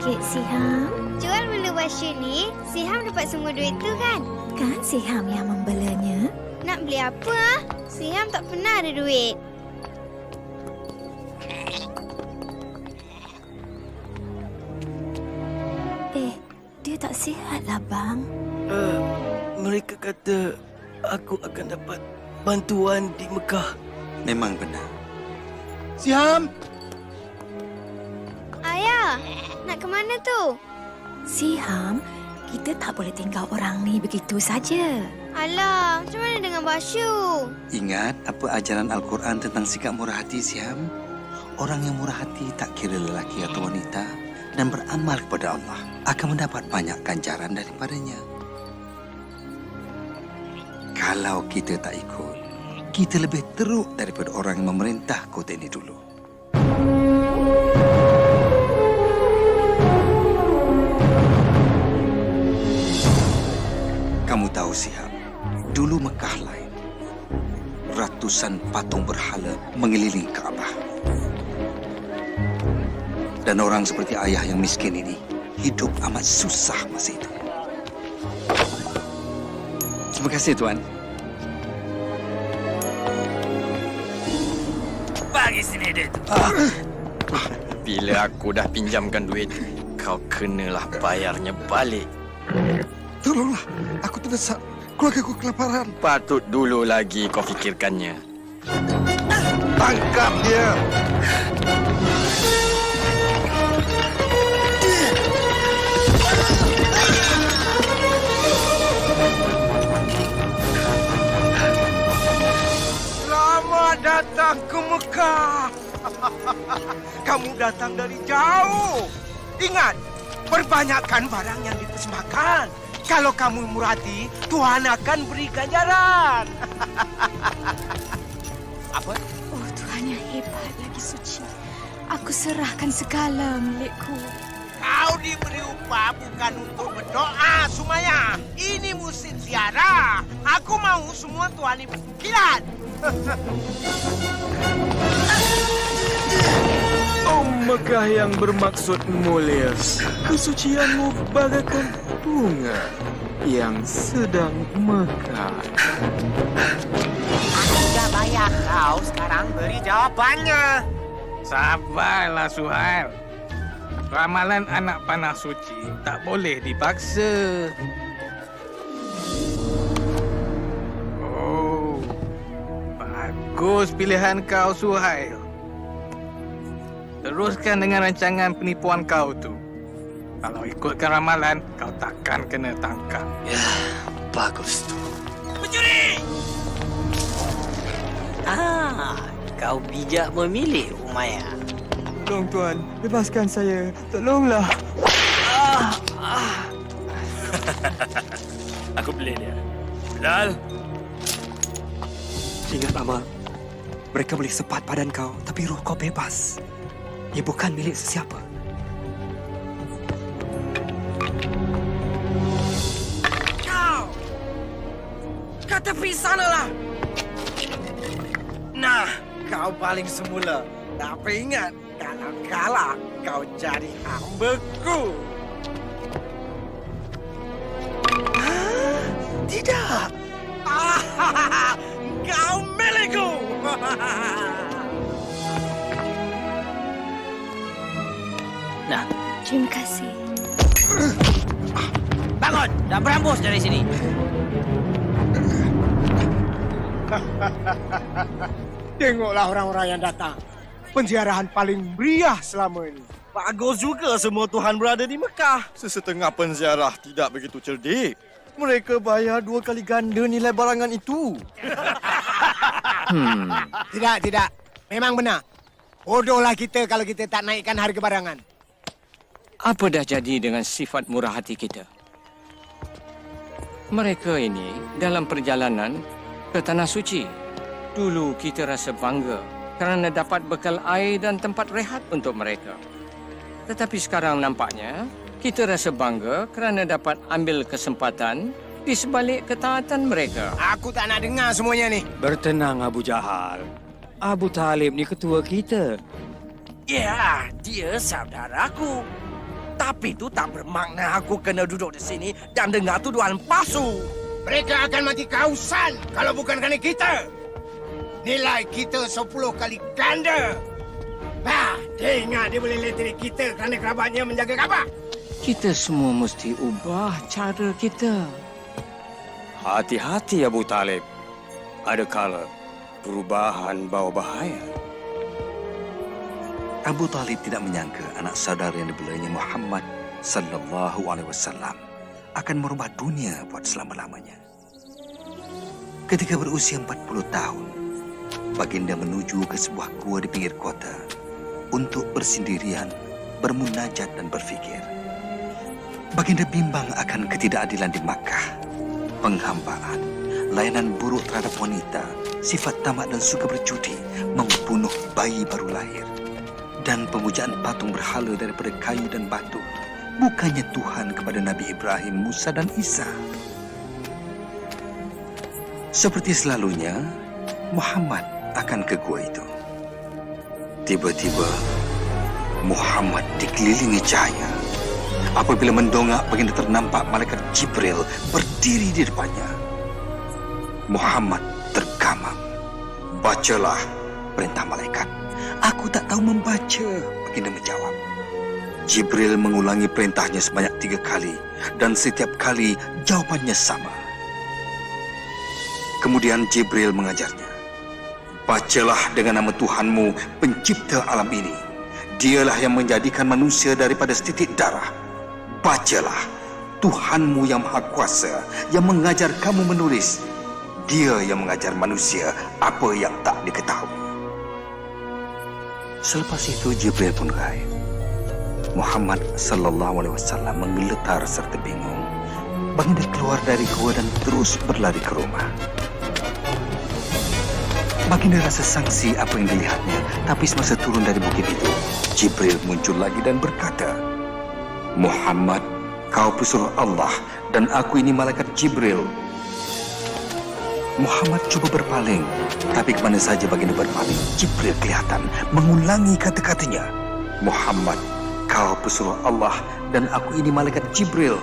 sikit, Siham. Jual bela Basyu ni, Siham dapat semua duit tu kan? Kan Siham yang membelanya? Nak beli apa ah? Siham tak pernah ada duit. Dia tak sihat lah, bang. Mereka kata aku akan dapat bantuan di Mekah. Memang benar. Siam! Ayah, nak ke mana tu? Siham, kita tak boleh tinggal orang ni begitu saja. Alah, macam mana dengan Basyu? Ingat apa ajaran Al-Quran tentang sikap murah hati, Siam? Orang yang murah hati tak kira lelaki atau wanita dan beramal kepada Allah akan mendapat banyak ganjaran daripadanya. Kalau kita tak ikut, kita lebih teruk daripada orang yang memerintah kota ini dulu. Kamu tahu, Siham, dulu Mekah lain. Ratusan patung berhala mengelilingi Kaabah. Dan orang seperti ayah yang miskin ini hidup amat susah masa itu. Terima kasih, Tuan. Bagi sini duit tu. Bila aku dah pinjamkan duit, kau kenalah bayarnya balik. Tolonglah, aku terdesak. Keluarga aku kelaparan. Patut dulu lagi kau fikirkannya. Tangkap dia! Selamat datang ke Mekah. Kamu datang dari jauh. Ingat, perbanyakkan barang yang dipersembahkan. Kalau kamu murah hati, Tuhan akan beri ganjaran. Apa? Oh, Tuhan yang hebat lagi suci. Aku serahkan segala milikku. Kau diberi upah bukan untuk berdoa, Sumaya. Ini musim ziarah. Aku mau semua Tuhan ibu kilat. Oh Mekah yang bermaksud mulia, kesucianmu bagaikan bunga yang sedang mekar. Aku sudah bayar kau, sekarang beri jawabannya. Sabarlah Suhail. Ramalan anak panah suci tak boleh dipaksa. Oh, bagus pilihan kau Suhail. Teruskan dengan rancangan penipuan kau tu. Kalau ikutkan ramalan, kau takkan kena tangkap. Ya, bagus tu. Pencuri! Kau bijak memilih, Umayyah. Tolong Tuan, bebaskan saya. Tolonglah. Aku beli dia. Bilal. Ingat, Amal. Mereka boleh sepat badan kau, tapi roh kau bebas. Ia bukan milik sesiapa. Kau! Ke tepi sanalah! Nah, kau paling semula. Tapi ingat, kalau kalah, kau jadi hambaku. Tidak! Kau milikku! Nah, Terima kasih. bangun! Dah berambus dari sini. Tengoklah orang-orang yang datang. Penziarahan paling meriah selama ini. Bagus juga semua Tuhan berada di Mekah. Sesetengah penziarah tidak begitu cerdik. Mereka bayar 2 kali ganda nilai barangan itu. Tidak. Memang benar. Bodohlah kita kalau kita tak naikkan harga barangan. Apa dah jadi dengan sifat murah hati kita? Mereka ini dalam perjalanan ke Tanah Suci. Dulu kita rasa bangga kerana dapat bekal air dan tempat rehat untuk mereka. Tetapi sekarang nampaknya kita rasa bangga kerana dapat ambil kesempatan di sebalik ketaatan mereka. Aku tak nak dengar semuanya ni. Bertenang, Abu Jahal. Abu Talib ni ketua kita. Ya, dia saudaraku. Tapi itu tak bermakna aku kena duduk di sini dan dengar tuduhan palsu. Mereka akan mati kehausan kalau bukan kerana kita. Nilai kita 10 kali ganda. Dia ingat dia boleh leteri kita kerana kerabatnya menjaga Kaabah. Kita semua mesti ubah cara kita. Hati-hati Abu Talib. Ada kala perubahan bawa bahaya. Abu Talib tidak menyangka anak saudara yang dibelanya Muhammad sallallahu alaihi wasallam akan merubah dunia buat selama-lamanya. Ketika berusia 40 tahun, baginda menuju ke sebuah gua di pinggir kota untuk bersendirian, bermunajat dan berfikir. Baginda bimbang akan ketidakadilan di Makkah, penghambaan, layanan buruk terhadap wanita, sifat tamak dan suka berjudi, membunuh bayi baru lahir, dan pemujaan patung berhala daripada kayu dan batu. Bukannya Tuhan kepada Nabi Ibrahim, Musa dan Isa. Seperti selalunya, Muhammad akan ke gua itu. Tiba-tiba, Muhammad dikelilingi cahaya. Apabila mendongak, baginda ternampak malaikat Jibril berdiri di depannya. Muhammad tergamam. Bacalah perintah malaikat. Aku tak tahu membaca, baginda menjawab. Jibril mengulangi perintahnya sebanyak 3 kali dan setiap kali jawabannya sama. Kemudian Jibril mengajarnya. Bacalah dengan nama Tuhanmu, pencipta alam ini. Dialah yang menjadikan manusia daripada setitik darah. Bacalah, Tuhanmu yang Maha Kuasa, yang mengajar kamu menulis. Dia yang mengajar manusia apa yang tak diketahui. Selepas itu Jibril pun gaib. Muhammad sallallahu alaihi wasallam menggeletar serta bingung. Baginda keluar dari gua dan terus berlari ke rumah. Baginda rasa sangsi apa yang dilihatnya, tapi semasa turun dari bukit itu, Jibril muncul lagi dan berkata, Muhammad, kau pesuruh Allah dan aku ini malaikat Jibril. Muhammad cuba berpaling, tapi kemana saja baginda berpaling, Jibril kelihatan mengulangi kata-katanya. Muhammad, kau pesuruh Allah dan aku ini malaikat Jibril.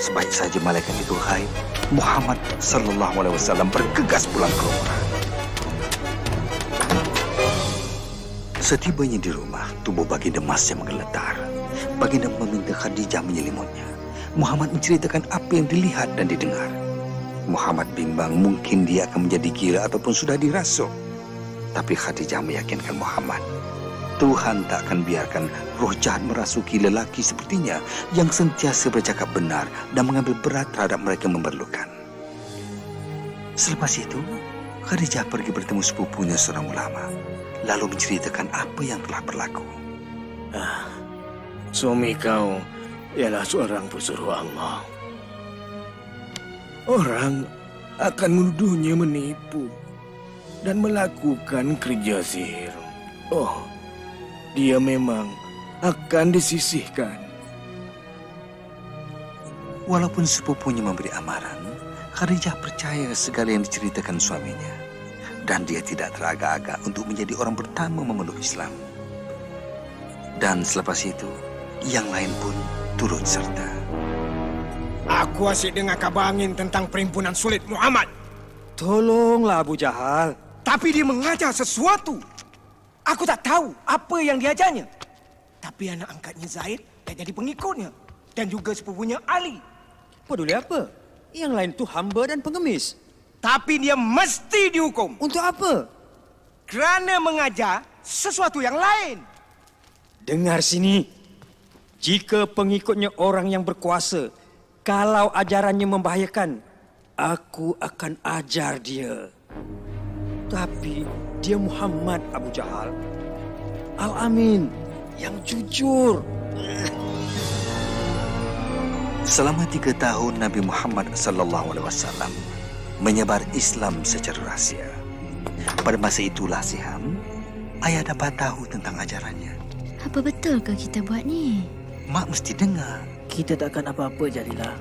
Sebaik saja malaikat itu gaib, Muhammad sallallahu alaihi wasallam bergegas pulang ke rumah. Setibanya di rumah, tubuh baginda masih menggeletar. Baginda meminta Khadijah menyelimutnya. Muhammad menceritakan apa yang dilihat dan didengar. Muhammad bimbang mungkin dia akan menjadi gila ataupun sudah dirasuk. Tapi Khadijah meyakinkan Muhammad, Tuhan tak akan biarkan roh jahat merasuki lelaki sepertinya yang sentiasa bercakap benar dan mengambil berat terhadap mereka yang memerlukan. Selepas itu, Khadijah pergi bertemu sepupunya seorang ulama, lalu menceritakan apa yang telah berlaku. Suami kau ialah seorang pesuruh Allah. Orang akan menuduhnya menipu dan melakukan kerja sihir. Oh, dia memang akan disisihkan. Walaupun sepupunya memberi amaran, Khadijah percaya segala yang diceritakan suaminya. Dan dia tidak teragak-agak untuk menjadi orang pertama memeluk Islam. Dan selepas itu, yang lain pun turut serta. Aku asyik dengar kabar angin tentang perhimpunan sulit Muhammad. Tolonglah Abu Jahal. Tapi dia mengajar sesuatu. Aku tak tahu apa yang diajarnya. Tapi anak angkatnya Zaid dah jadi pengikutnya. Dan juga sepupunya Ali. Peduli apa? Yang lain tu hamba dan pengemis. Tapi dia mesti dihukum. Untuk apa? Kerana mengajar sesuatu yang lain. Dengar sini. Jika pengikutnya orang yang berkuasa, kalau ajarannya membahayakan, aku akan ajar dia. Tapi dia Muhammad Abu Jahal. Al-Amin, yang jujur. Selama 3 tahun Nabi Muhammad sallallahu alaihi wasallam menyebar Islam secara rahsia. Pada masa itulah Siham, ayah dapat tahu tentang ajarannya. Apa betul ke kita buat ni? Mak mesti dengar. Kita takkan apa-apa jadilah.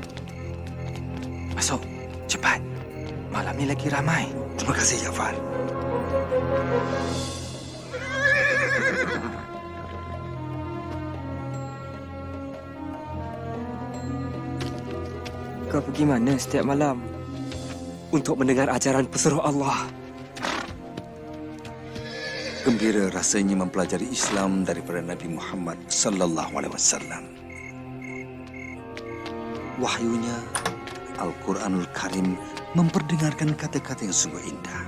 Masuk, cepat. Malam ni lagi ramai. Terima kasih, Jafar. kau pergi mana setiap malam? Untuk mendengar ajaran pesuruh Allah. Gembira rasanya mempelajari Islam daripada Nabi Muhammad sallallahu alaihi wasallam. Wahyunya, Al-Quranul Karim memperdengarkan kata-kata yang sungguh indah.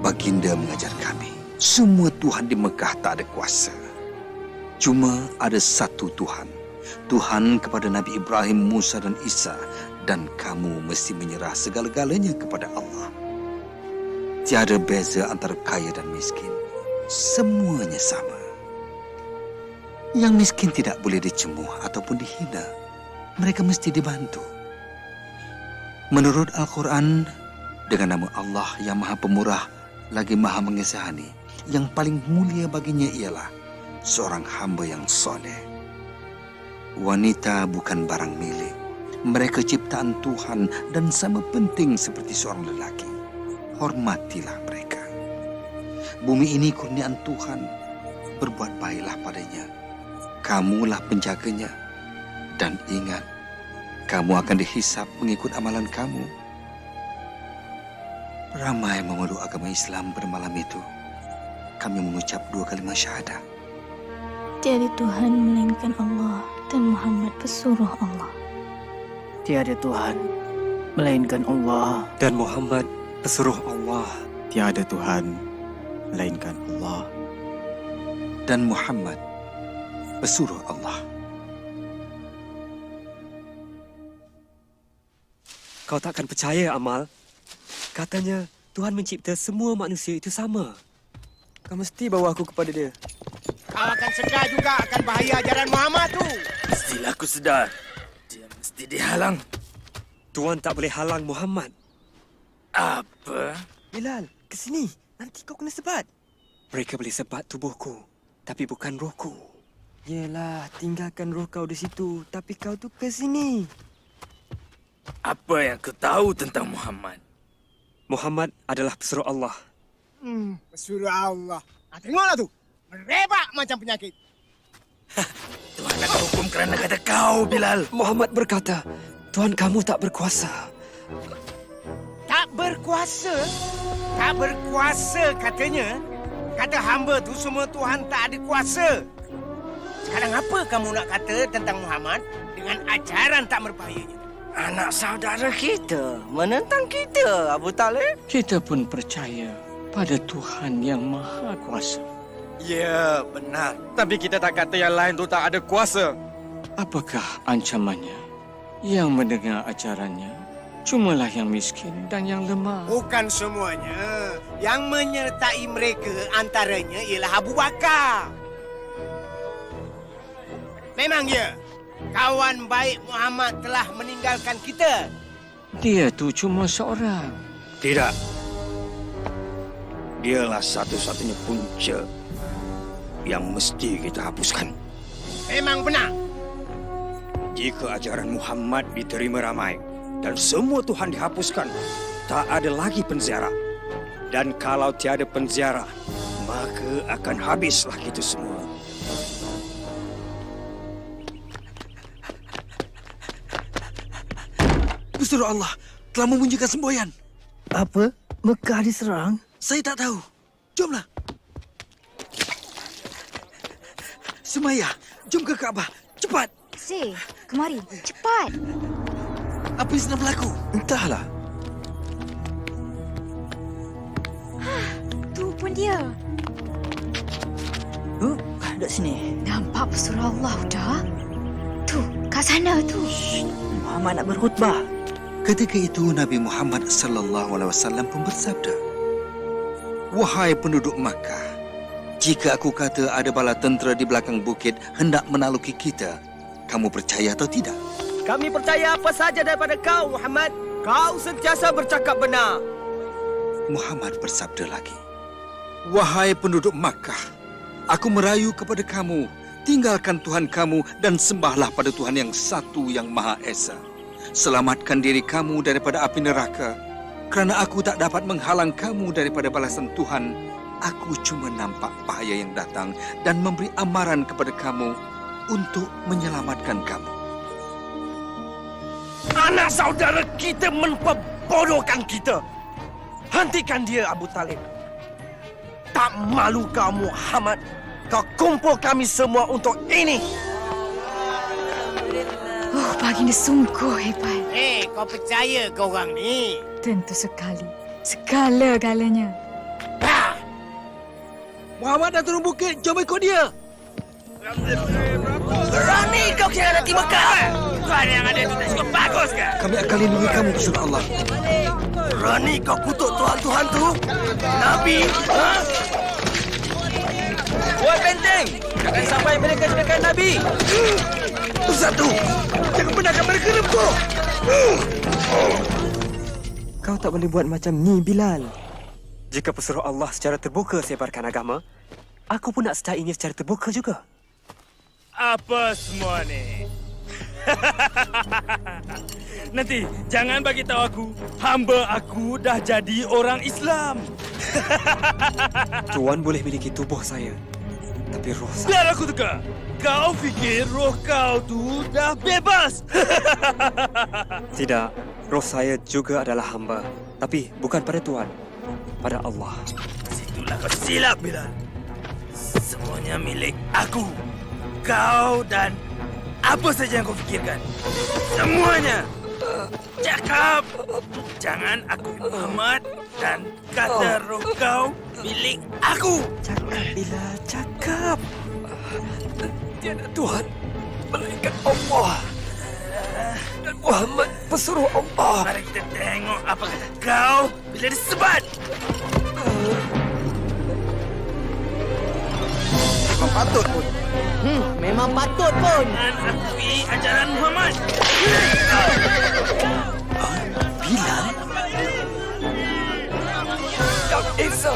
Baginda mengajar kami, semua Tuhan di Mekah tak ada kuasa. Cuma ada satu Tuhan. Tuhan kepada Nabi Ibrahim, Musa dan Isa. Dan kamu mesti menyerah segala-galanya kepada Allah. Tiada beza antara kaya dan miskin. Semuanya sama. Yang miskin tidak boleh dicemuh ataupun dihina. Mereka mesti dibantu. Menurut Al-Quran, dengan nama Allah yang Maha Pemurah lagi Maha Mengasihani, yang paling mulia baginya ialah seorang hamba yang soleh. Wanita bukan barang milik. Mereka ciptaan Tuhan dan sama penting seperti seorang lelaki. Hormatilah mereka. Bumi ini kurniaan Tuhan. Berbuat baiklah padanya. Kamulah penjaganya. Dan ingat, kamu akan dihisap mengikut amalan kamu. Ramai memeluk agama Islam pada malam itu. Kami mengucap 2 kalimat syahadah. Tiada Tuhan melainkan Allah dan Muhammad pesuruh Allah. Tiada Tuhan melainkan Allah Dan Muhammad pesuruh Allah. Tiada Tuhan melainkan Allah. Dan Muhammad pesuruh Allah. Kau takkan percaya, Amal. Katanya Tuhan mencipta semua manusia itu sama. Kau mesti bawa aku kepada dia. Kau akan sedar juga akan bahaya ajaran Muhammad tu. Mestilah aku sedar. Dia mesti dihalang. Tuan tak boleh halang Muhammad. Apa? Bilal, ke sini. Nanti kau kena sebat. Mereka boleh sebat tubuhku, tapi bukan rohku. Yelah, tinggalkan roh kau di situ, tapi kau tu ke sini. Apa yang kau tahu tentang Muhammad? Muhammad adalah pesuruh Allah. Pesuruh Allah. Tengoklah tu. Merebak macam penyakit. Tuhan akan hukum kerana kata kau, Bilal. Muhammad berkata, Tuhan kamu tak berkuasa. Tak berkuasa? Tak berkuasa katanya. Kata hamba tu semua Tuhan tak ada kuasa. Sekarang apa kamu nak kata tentang Muhammad dengan ajaran tak berbahayanya? Anak saudara kita menentang kita, Abu Talib. Kita pun percaya pada Tuhan yang Maha Kuasa. Ya, benar. Tapi kita tak kata yang lain tu tak ada kuasa. Apakah ancamannya? Yang mendengar ajarannya cumalah yang miskin dan yang lemah. Bukan semuanya. Yang menyertai mereka antaranya ialah Abu Bakar. Memang ya, kawan baik Muhammad telah meninggalkan kita. Dia tu cuma seorang. Tidak. Dialah satu-satunya punca yang mesti kita hapuskan. Memang benar. Jika ajaran Muhammad diterima ramai dan semua Tuhan dihapuskan, tak ada lagi penziarah. Dan kalau tiada penziarah, maka akan habislah kita semua. Pesuruh Allah telah memunculkan semboyan. Apa? Mekah diserang? Saya tak tahu. Jomlah. Sumayyah, jom ke Kaabah. Cepat. Si, kemari. Cepat. Apa yang sedang berlaku? Entahlah. Tu pun dia. Duduk sini. Nampak pesuruh Allah dah. Tu, kat sana tu. Muhammad nak berkhutbah. Ketika itu Nabi Muhammad sallallahu alaihi wasallam pun bersabda, "Wahai penduduk Makkah, jika aku kata ada bala tentera di belakang bukit hendak menaluki kita, kamu percaya atau tidak?" Kami percaya apa saja daripada kau, Muhammad. Kau sentiasa bercakap benar. Muhammad bersabda lagi, "Wahai penduduk Makkah, aku merayu kepada kamu, tinggalkan Tuhan kamu dan sembahlah pada Tuhan yang satu yang Maha Esa. Selamatkan diri kamu daripada api neraka, kerana aku tak dapat menghalang kamu daripada balasan Tuhan. Aku cuma nampak bahaya yang datang dan memberi amaran kepada kamu untuk menyelamatkan kamu." Anak saudara kita memperbodohkan kita. Hentikan dia, Abu Talib. Tak malu kau, Muhammad? Kau kumpul kami semua untuk ini. Oh, baginda sungguh hebat. Kau percaya ke orang ni? Tentu sekali. Segala-galanya. Muhammad dah turun bukit. Jom ikut dia. Berani kau kira nanti Mekah? Tuhan yang ada itu tak cukup bagus ke? Kami akan lindungi kamu, Rasulullah Allah. Berani kau kutuk Tuhan-Tuhan tu? Nabi? Ha? Buat benteng! Jangan sampai mereka jenakan Nabi! Satu! Jangan benarkan mereka rempuh! Kau tak boleh buat macam ni, Bilal. Jika pesuruh Allah secara terbuka sebarkan agama, aku pun nak secahinya secara terbuka juga. Apa semua ni? Nanti jangan bagi tahu aku, hamba aku dah jadi orang Islam. Tuan boleh miliki tubuh saya, tapi roh saya... Biar aku teka. Kau fikir roh kau tu dah bebas? Tidak, roh saya juga adalah hamba. Tapi bukan pada Tuan, pada Allah. Situlah kau silap, Bilal. Semuanya milik aku. Kau dan apa saja yang kau fikirkan. Semuanya. Cakap. Jangan aku Muhammad dan kata roh kau milik aku. Cakap, Bilal, cakap. Tiada Tuhan, melainkan Allah. Dan Muhammad pesuruh Allah. Mari kita tengok apa kata kau bila disebat. Memang patut pun. Memang patut pun. Jangan akui ajaran Muhammad. Bilal? Ya Isa.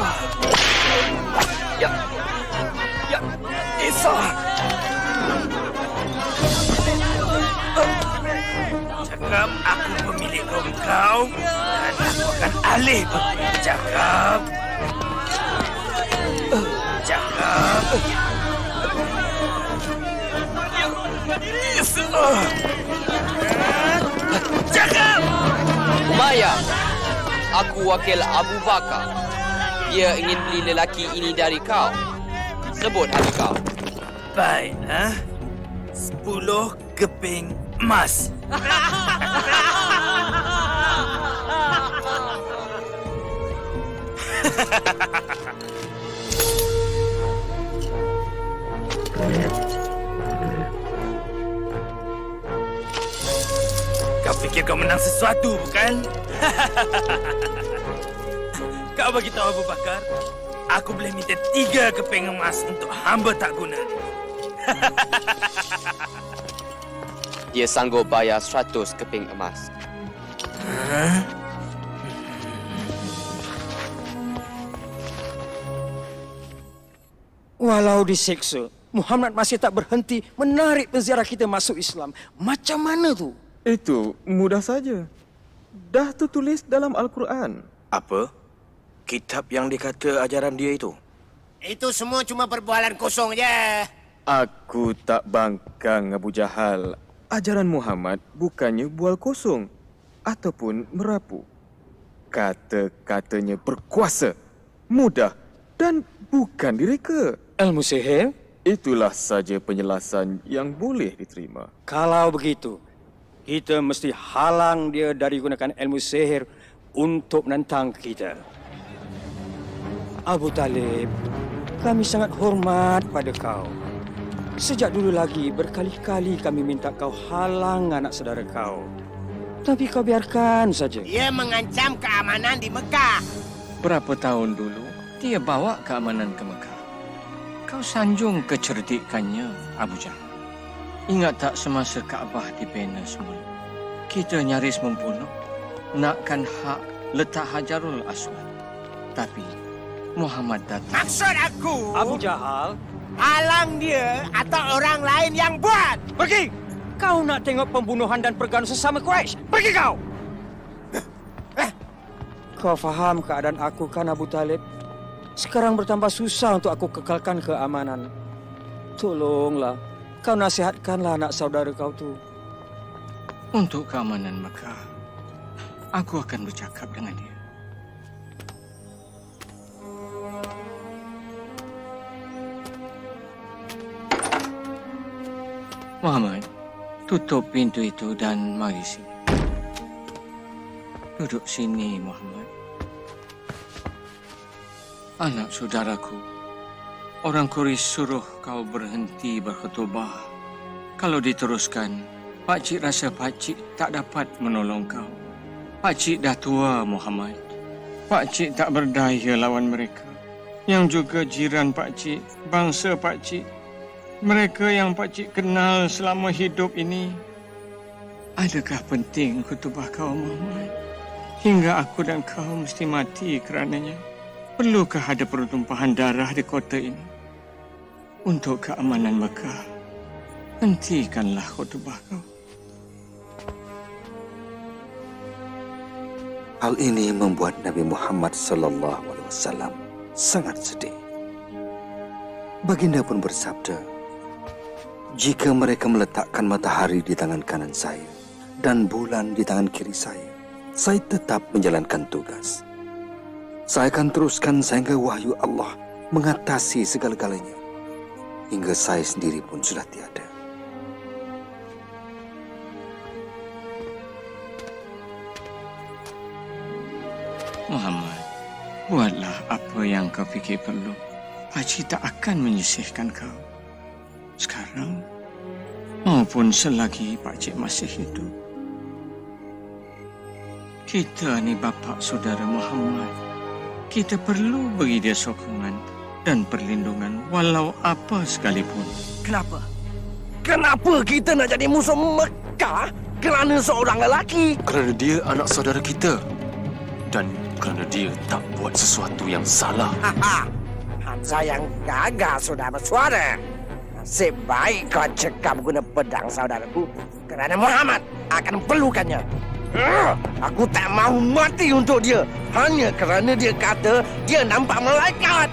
Ya Isa. Cakap aku pemilik roh kau dan aku akan alih bercakap. Cakap. Cakap. Umayyah, aku wakil Abu Bakar. Dia ingin beli lelaki ini dari kau. Sebut harga kau. Baiklah. 10 keping emas. Kau fikir kau menang sesuatu, bukan? Kau bagi tahu Abu Bakar, aku boleh minta 3 keping emas untuk hamba tak guna. Dia sanggup bayar 100 keping emas. Walau diseksa, Muhammad masih tak berhenti menarik penziarah kita masuk Islam. Macam mana tu? Itu mudah saja. Dah tertulis dalam Al-Quran. Apa? Kitab yang dikata ajaran dia itu? Itu semua cuma perbualan kosong je. Aku tak bangkang, Abu Jahal. Ajaran Muhammad bukannya bual kosong ataupun merapu. Kata-katanya berkuasa, mudah dan bukan direka. Ilmu sihir? Itulah saja penjelasan yang boleh diterima. Kalau begitu, kita mesti halang dia dari gunakan ilmu sihir untuk menentang kita. Abu Talib, kami sangat hormat pada kau. Sejak dulu lagi berkali-kali kami minta kau halang anak saudara kau. Tapi kau biarkan saja. Dia mengancam keamanan di Mekah. Berapa tahun dulu dia bawa keamanan ke Mekah? Kau sanjung kecerdikannya, Abu Jahal. Ingat tak semasa Kaabah dibina semula? Kita nyaris membunuh. Nakkan hak letak Hajarul Aswad. Tapi Muhammad datang. Maksud aku, Abu Jahal, halang dia atau orang lain yang buat. pergi! Kau nak tengok pembunuhan dan pergaduhan sesama Quraisy? Pergi kau! Kau faham keadaan aku kan, Abu Talib? Sekarang bertambah susah untuk aku kekalkan keamanan. Tolonglah, kau nasihatkanlah anak saudara kau tu. Untuk keamanan Mekah, aku akan bercakap dengan dia. Muhammad, tutup pintu itu dan mari sini. Duduk sini, Muhammad. Anak saudaraku, orang Quraisy suruh kau berhenti berkhutbah. Kalau diteruskan, Pakcik rasa Pakcik tak dapat menolong kau. Pakcik dah tua, Muhammad. Pakcik tak berdaya lawan mereka. Yang juga jiran Pakcik, bangsa Pakcik. Mereka yang Pakcik kenal selama hidup ini. Adakah penting khutbah kau, Muhammad? Hingga aku dan kau mesti mati kerananya. Perlukah ada pertumpahan darah di kota ini? Untuk keamanan Mekah, hentikanlah khutbah kau. Hal ini membuat Nabi Muhammad SAW sangat sedih. Baginda pun bersabda, jika mereka meletakkan matahari di tangan kanan saya dan bulan di tangan kiri saya tetap menjalankan tugas. Saya akan teruskan sehingga wahyu Allah mengatasi segala-galanya, hingga saya sendiri pun sudah tiada. Muhammad, buatlah apa yang kau fikir perlu. Pakcik tak akan menyisihkan kau. Sekarang, maupun selagi Pakcik masih hidup. Kita ni bapa saudara Muhammad. Kita perlu beri dia sokongan dan perlindungan walau apa sekalipun. Kenapa? Kenapa kita nak jadi musuh Mekah kerana seorang lelaki? Kerana dia anak saudara kita. Dan kerana dia tak buat sesuatu yang salah. Hamzah yang gagah sudah bersuara. Nasib baik kau cekap guna pedang saudaraku. Kerana Muhammad akan perlukannya. Aku tak mahu mati untuk dia. Hanya kerana dia kata dia nampak malaikat.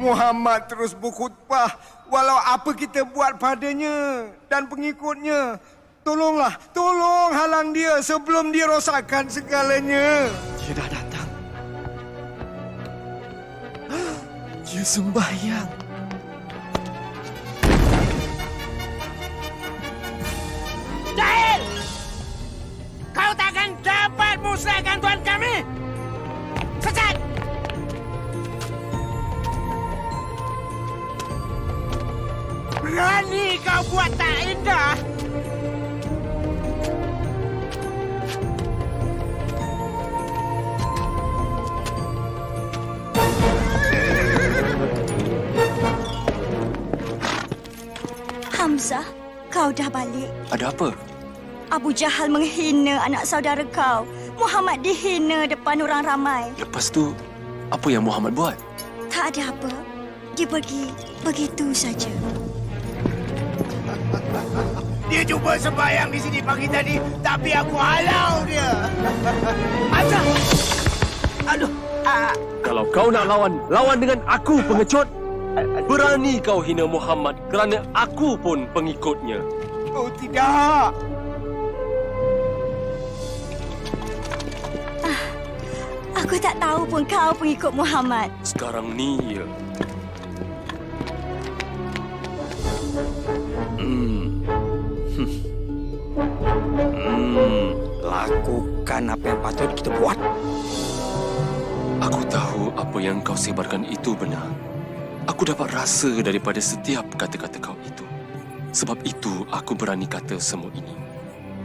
Muhammad terus berkhutbah walau apa kita buat padanya dan pengikutnya. Tolonglah, tolong halang dia sebelum dia rosakkan segalanya. Dia dah datang. Dia sembahyang. Jahil! Kau takkan dapat musnahkan Tuhan kami! Sesat! Berani kau buat tak indah! Hamzah, kau dah balik. Ada apa? Abu Jahal menghina anak saudara kau. Muhammad dihina depan orang ramai. Lepas tu, apa yang Muhammad buat? Tak ada apa. Dia pergi begitu saja. Dia cuba sembahyang di sini pagi tadi, tapi aku halau dia. Hamzah! Aduh! Kalau kau nak lawan, lawan dengan aku, pengecut. Berani kau hina Muhammad kerana aku pun pengikutnya. Oh tidak. Aku tak tahu pun kau pengikut Muhammad. Sekarang ni ya. Lakukan apa yang patut kita buat. Aku tahu apa yang kau sebarkan itu benar. Aku dapat rasa daripada setiap kata-kata kau itu. Sebab itu aku berani kata semua ini.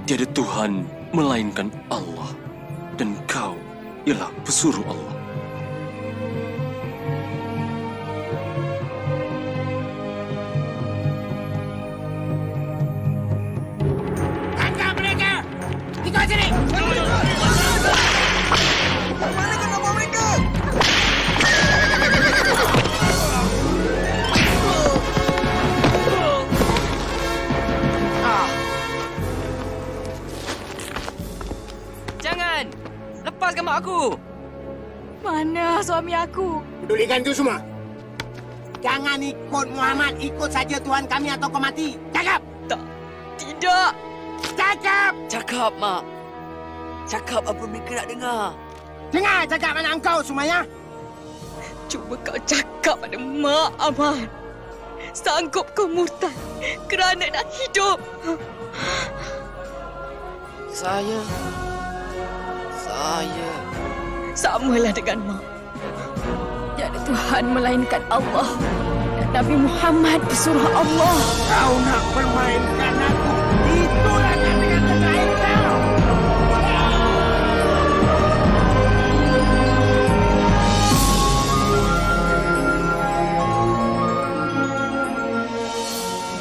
Tiada Tuhan melainkan Allah. Dan kau ialah pesuruh Allah. Tangkap mereka! Ikut sini! Mana kau nak bawa mereka? Jangan! Lepaskan mak aku! Mana suami aku? Pedulikan itu semua. Jangan ikut Muhammad, ikut saja Tuhan kami atau kau mati. Cakap! Tak. Tidak. Cakap! Cakap, Mak. Cakap apa mereka nak dengar. Dengar cakap anak engkau, Sumaya. Cuba kau cakap pada Mak Ahmad. Sanggup kau murtad kerana nak hidup? Saya... Samalah dengan Mak. Tiada Tuhan melainkan Allah. Dan Nabi Muhammad pesuruh Allah. Kau nak permainkan aku. Itulah kata-kata terakhir kau.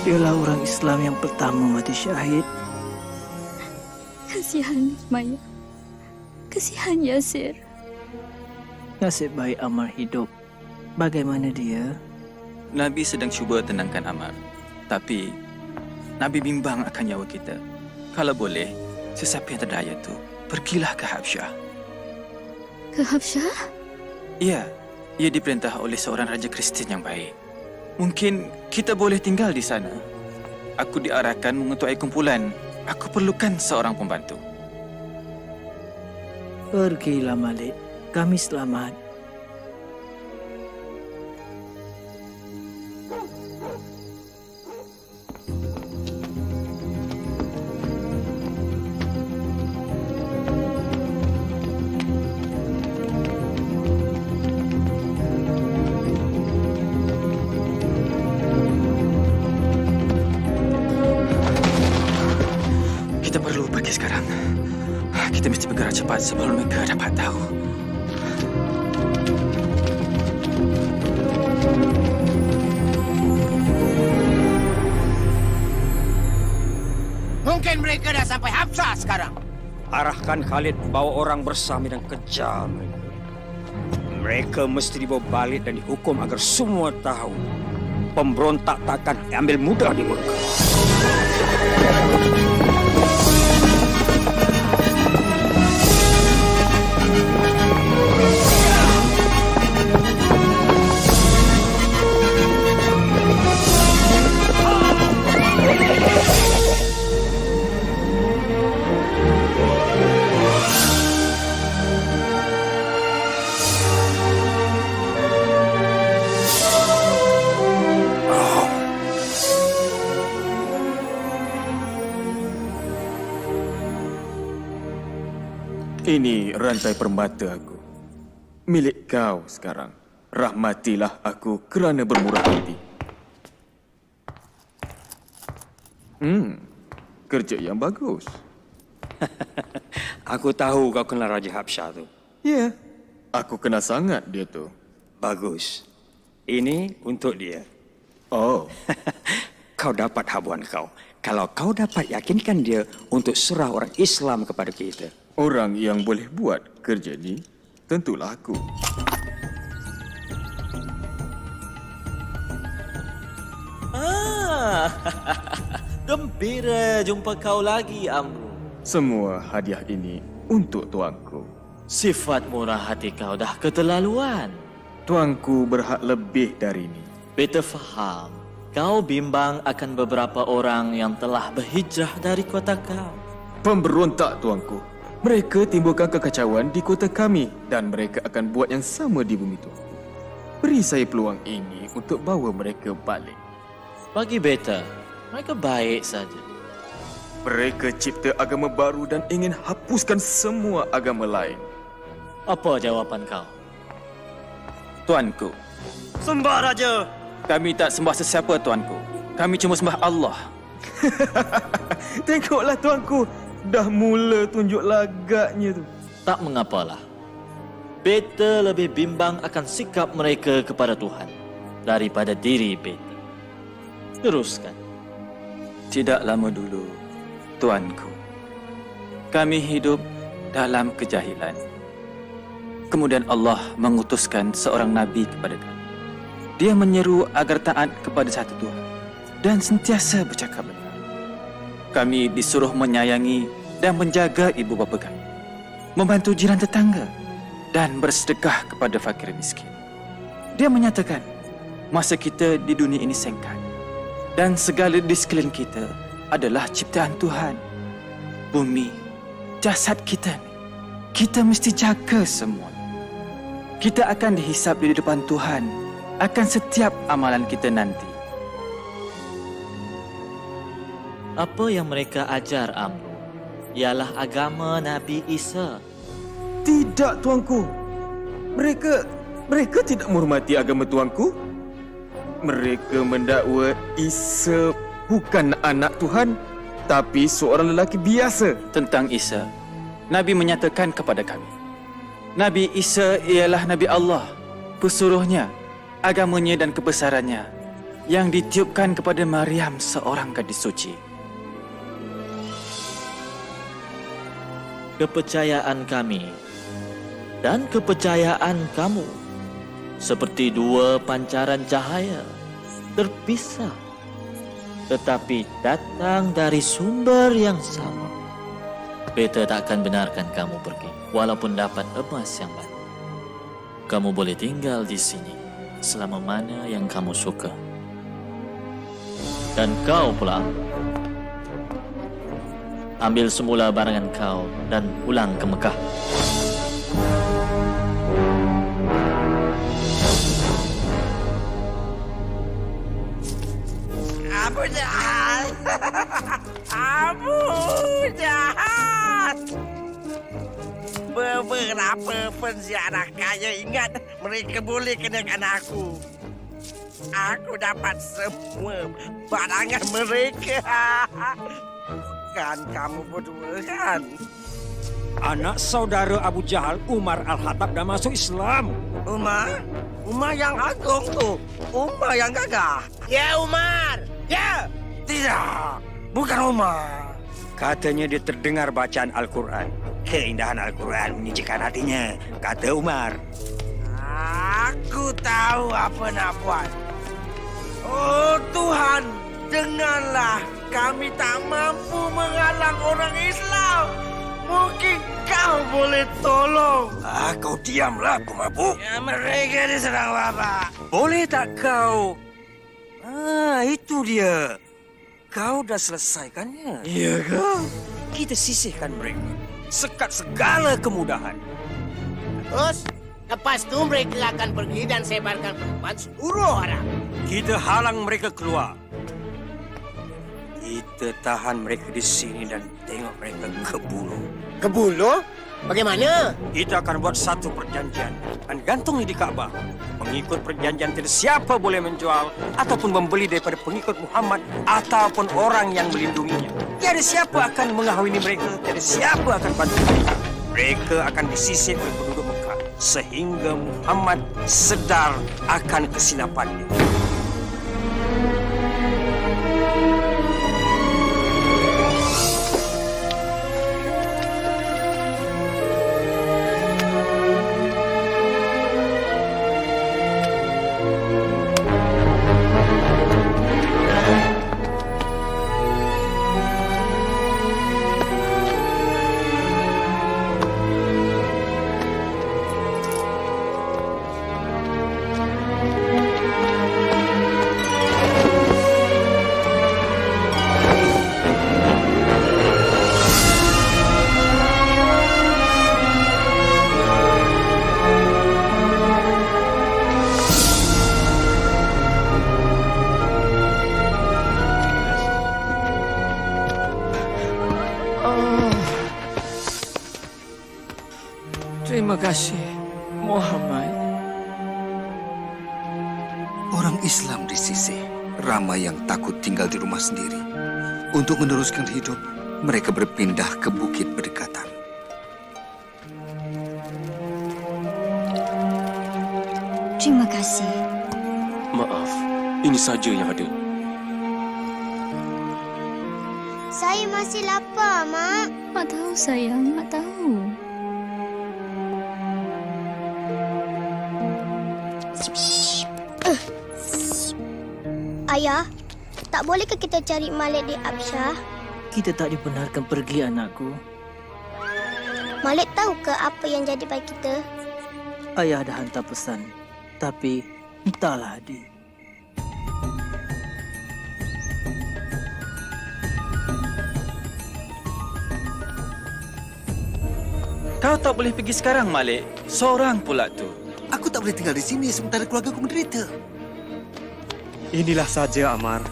Dialah orang Islam yang pertama mati syahid. Kasihan Maya. Kasihan Yasir. Nasib baik Ammar hidup. Bagaimana dia? Nabi sedang cuba tenangkan Ammar. Tapi, Nabi bimbang akan nyawa kita. Kalau boleh, sesiapa yang terdaya tu, pergilah ke Habsyah. Ke Habsyah? Ya, ia diperintah oleh seorang raja Kristian yang baik. Mungkin kita boleh tinggal di sana. Aku diarahkan mengetuai kumpulan. Aku perlukan seorang pembantu. Pergilah Malik. Kami selamat. Kita perlu pergi sekarang. Kita mesti bergerak cepat sebelum mereka dapat tahu. Mungkin mereka dah sampai Habsyah sekarang. Arahkan Khalid bawa orang bersama dan kejar mereka. Mereka mesti dibawa balik dan dihukum agar semua tahu pemberontak takkan ambil mudah di Mekah. Ini rantai permata aku. Milik kau sekarang. Rahmatilah aku kerana bermurah hati. Kerja yang bagus. Aku tahu kau kenal Raja Habsyah tu. Ya, aku kenal sangat dia tu. Bagus. Ini untuk dia. Oh. Kau dapat habuan kau. Kalau kau dapat yakinkan dia untuk serah orang Islam kepada kita. Orang yang boleh buat kerja ni tentulah aku. Gembira jumpa kau lagi, Amru. Semua hadiah ini untuk tuanku. Sifat murah hati kau dah keterlaluan. Tuanku berhak lebih dari ini. Beta faham. Kau bimbang akan beberapa orang yang telah berhijrah dari kota kau. Pemberontak, tuanku. Mereka timbulkan kekacauan di kota kami dan mereka akan buat yang sama di bumi itu. Beri saya peluang ini untuk bawa mereka balik. Bagi beta, mereka baik saja. Mereka cipta agama baru dan ingin hapuskan semua agama lain. Apa jawapan kau? Tuanku. Sembah Raja. Kami tak sembah sesiapa, tuanku. Kami cuma sembah Allah. Tengoklah, tuanku. Dah mula tunjuk lagaknya tu. Tak mengapalah. Beta lebih bimbang akan sikap mereka kepada Tuhan daripada diri beta. Teruskan. Tidak lama dulu, tuanku. Kami hidup dalam kejahilan. Kemudian Allah mengutuskan seorang Nabi kepada kami. Dia menyeru agar taat kepada satu Tuhan dan sentiasa bercakap benar. Kami disuruh menyayangi dan menjaga ibu bapa kami, membantu jiran tetangga dan bersedekah kepada fakir miskin. Dia menyatakan masa kita di dunia ini singkat dan segala di sekeliling kita adalah ciptaan Tuhan. Bumi, jasad kita ni, kita mesti jaga semua. Kita akan dihisap di depan Tuhan akan setiap amalan kita nanti. Apa yang mereka ajar, Amru, ialah agama Nabi Isa. Tidak, tuanku. Mereka tidak menghormati agama tuanku. Mereka mendakwa Isa bukan anak Tuhan, tapi seorang lelaki biasa. Tentang Isa, Nabi menyatakan kepada kami, Nabi Isa ialah Nabi Allah, pesuruhnya, agamanya dan kebesarannya yang ditiupkan kepada Maryam, seorang gadis suci. Kepercayaan kami dan kepercayaan kamu seperti dua pancaran cahaya terpisah, tetapi datang dari sumber yang sama. Beta tak akan benarkan kamu pergi, walaupun dapat emas yang banyak. Kamu boleh tinggal di sini selama mana yang kamu suka. Dan kau pula, ambil semula barangan kau dan pulang ke Mekah. Abu jahat! Abu jahat! Beberapa penziarah kaya ingat mereka boleh kenakan aku. Aku dapat semua barangan mereka. Kan kamu berdua kan? Anak saudara Abu Jahal, Umar Al-Khattab, dah masuk Islam. Umar? Umar yang agung tu. Umar yang gagah. Ya, Umar. Ya. Tidak. Bukan Umar. Katanya dia terdengar bacaan Al-Quran. Keindahan Al-Quran menyejukkan hatinya, kata Umar. Aku tahu apa nak buat. Oh Tuhan, dengarlah. Kami tak mampu menghalang orang Islam. Mungkin kau boleh tolong. Kau diamlah, pemabuk. Ya, mereka diserang Bapak. Boleh tak kau? Itu dia. Kau dah selesaikannya. Ya kau? Kita sisihkan mereka. Sekat segala kemudahan. Terus, lepas tu mereka akan pergi dan sebarkan perempuan seluruh orang. Kita halang mereka keluar. Kita tahan mereka di sini dan tengok mereka ke bulu. Ke bulu? Bagaimana? Kita akan buat satu perjanjian dan gantungnya di Kaabah. Pengikut perjanjian tidak siapa boleh menjual ataupun membeli daripada pengikut Muhammad ataupun orang yang melindunginya. Tiada siapa akan mengahwini mereka, tiada siapa akan bantu mereka. Mereka akan disisir oleh penduduk Mekah sehingga Muhammad sedar akan kesilapannya. Terima kasih, Muhammad. Orang Islam di sisi ramai yang takut tinggal di rumah sendiri. Untuk meneruskan hidup, mereka berpindah ke bukit berdekatan. Terima kasih. Maaf, ini saja yang ada. Saya masih lapar, Mak. Mak tahu sayang, Mak tahu. Ayah, tak bolehkah kita cari Malik di Absyah? Kita tak dibenarkan pergi, anakku. Malik tahu ke apa yang jadi pada kita? Ayah dah hantar pesan. Tapi, entahlah, adik. Kau tak boleh pergi sekarang, Malik. Seorang pula tu. Aku tak boleh tinggal di sini sementara keluarga aku menderita. Inilah saja, Ammar.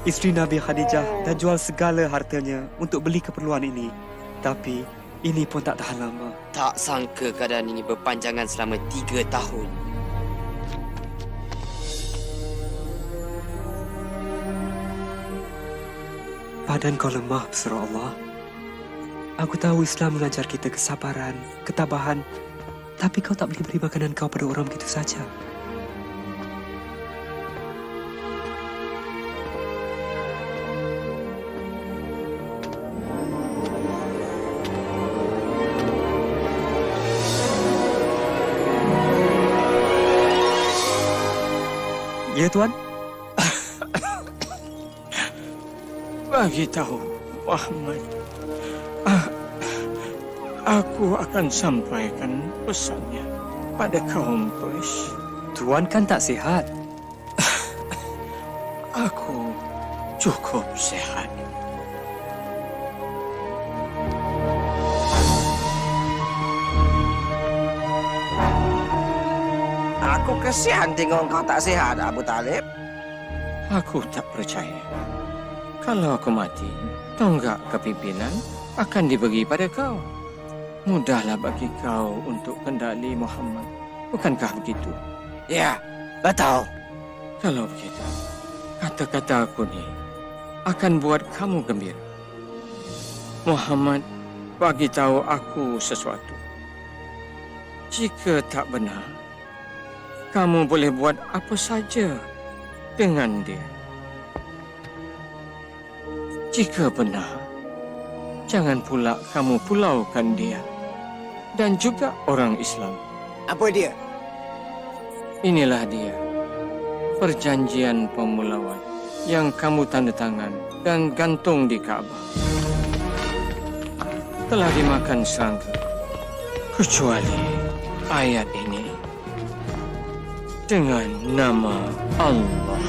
Isteri Nabi Khadijah dah jual segala hartanya untuk beli keperluan ini. Tapi ini pun tak tahan lama. Tak sangka keadaan ini berpanjangan selama 3 tahun. Badan kau lemah, pesara Allah. Aku tahu Islam mengajar kita kesabaran, ketabahan. Tapi kau tak boleh beri makanan kau pada orang begitu saja. Ya, Tuan. Bagi tahu Muhammad, aku akan sampaikan pesannya pada kaum Quraisy. Tuan kan tak sihat. Aku cukup sehat. Aku kesian tengok kau tak sihat, Abu Talib. Aku tak percaya. Kalau aku mati, tonggak kepimpinan akan dibagi pada kau. Mudahlah bagi kau untuk kendali Muhammad. Bukankah begitu? Ya, betul. Kalau begitu, kata-kata aku ni akan buat kamu gembira. Muhammad bagi tahu aku sesuatu. Jika tak benar, kamu boleh buat apa saja dengan dia. Jika benar, jangan pula kamu pulaukan dia dan juga orang Islam. Apa dia? Inilah dia, perjanjian pemulauan yang kamu tanda tangan dan gantung di Kaabah. Telah dimakan serangga, kecuali ayat ini dengan nama Allah.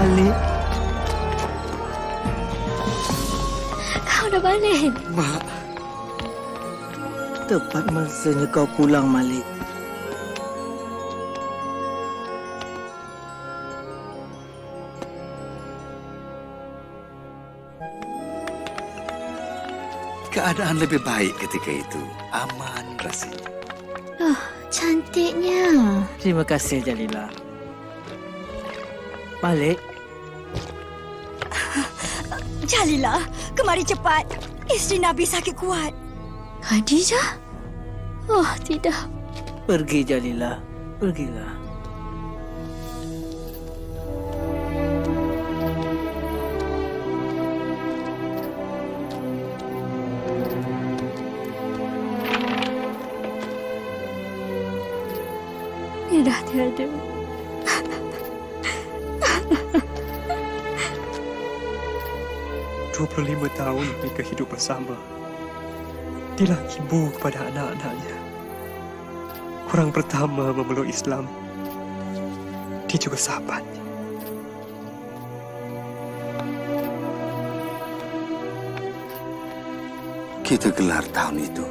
Malik. Kau dah balik. Mak. Tepat masanya kau pulang, Malik. Keadaan lebih baik ketika itu. Aman rasanya. Oh, cantiknya. Terima kasih, Jalila. Malik. Jalila, kemari cepat. Isteri Nabi sakit kuat. Khadijah? Oh, tidak. Pergi, Jalila. Pergilah. Dia dah tiada. Lima tahun mereka hidup bersama. Dialah ibu kepada anak-anaknya. Orang pertama memeluk Islam. Dia juga sahabatnya. Kita gelar tahun itu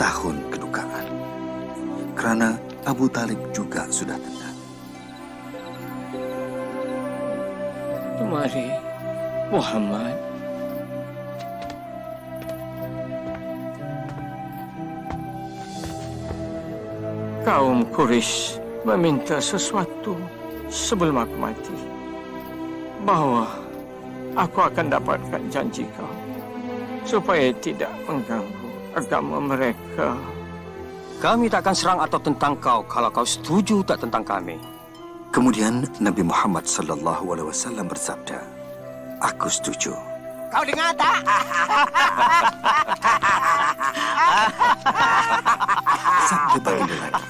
tahun kedukaan. Kerana Abu Talib juga sudah tenang. Mari, Muhammad. Kaum Quraisy meminta sesuatu sebelum aku mati. Bahawa aku akan dapatkan janji kau supaya tidak mengganggu agama mereka. Kami takkan serang atau tentang kau kalau kau setuju tak tentang kami. Kemudian Nabi Muhammad sallallahu alaihi wasallam bersabda, "Aku setuju Kau dengar tak? Sabda baginda lagi.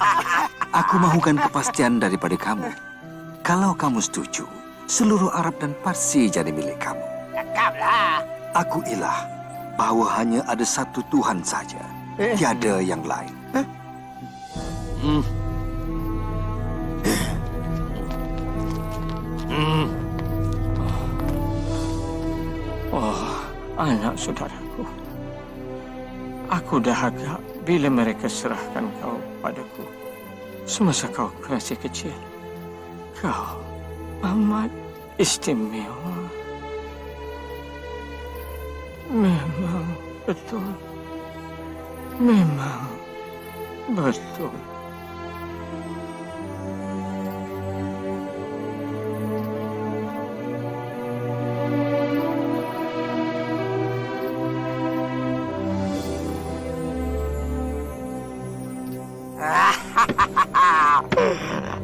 Aku mahukan kepastian daripada kamu. Kalau kamu setuju, seluruh Arab dan Parsi jadi milik kamu. Cakaplah. Aku ilah bahawa hanya ada satu Tuhan saja. Tiada yang lain. Oh, anak saudaraku. Aku dahaga bila mereka serahkan kau padaku semasa kau masih kecil. Kau amat istimewa. Memang betul. Memang betul.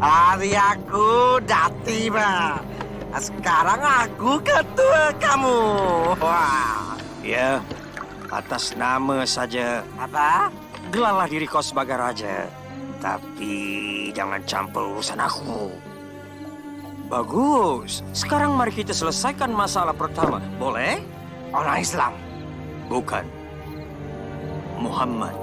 Hari aku dah tiba. Sekarang aku ketua kamu. Wah. Ya, atas nama saja. Apa? Gelarlah diri kau sebagai raja. Tapi jangan campur urusan aku. Bagus. Sekarang mari kita selesaikan masalah pertama. Boleh? Orang Islam. Bukan. Muhammad.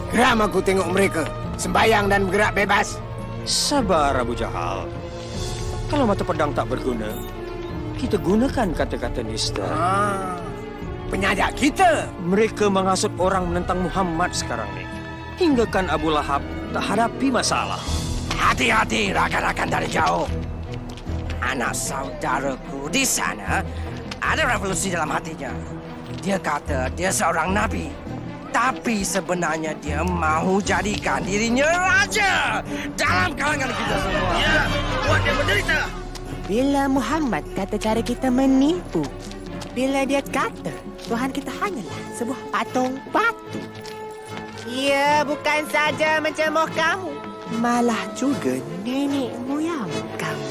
Geram aku tengok mereka. Sembayang dan bergerak bebas. Sabar, Abu Jahal. Kalau mata pedang tak berguna, kita gunakan kata-kata nista. Penyajak kita. Mereka menghasut orang menentang Muhammad sekarang ni. Hinggakan Abu Lahab tak hadapi masalah. Hati-hati rakan-rakan dari jauh. Anak saudaraku di sana ada revolusi dalam hatinya. Dia kata dia seorang nabi. Tapi sebenarnya dia mahu jadikan dirinya raja dalam kalangan kita semua. Ya, buat dia menderita. Bila Muhammad kata cara kita menipu. Bila dia kata Tuhan kita hanyalah sebuah patung batu. Ia bukan saja mencemoh kamu, malah juga nenek moyang kamu.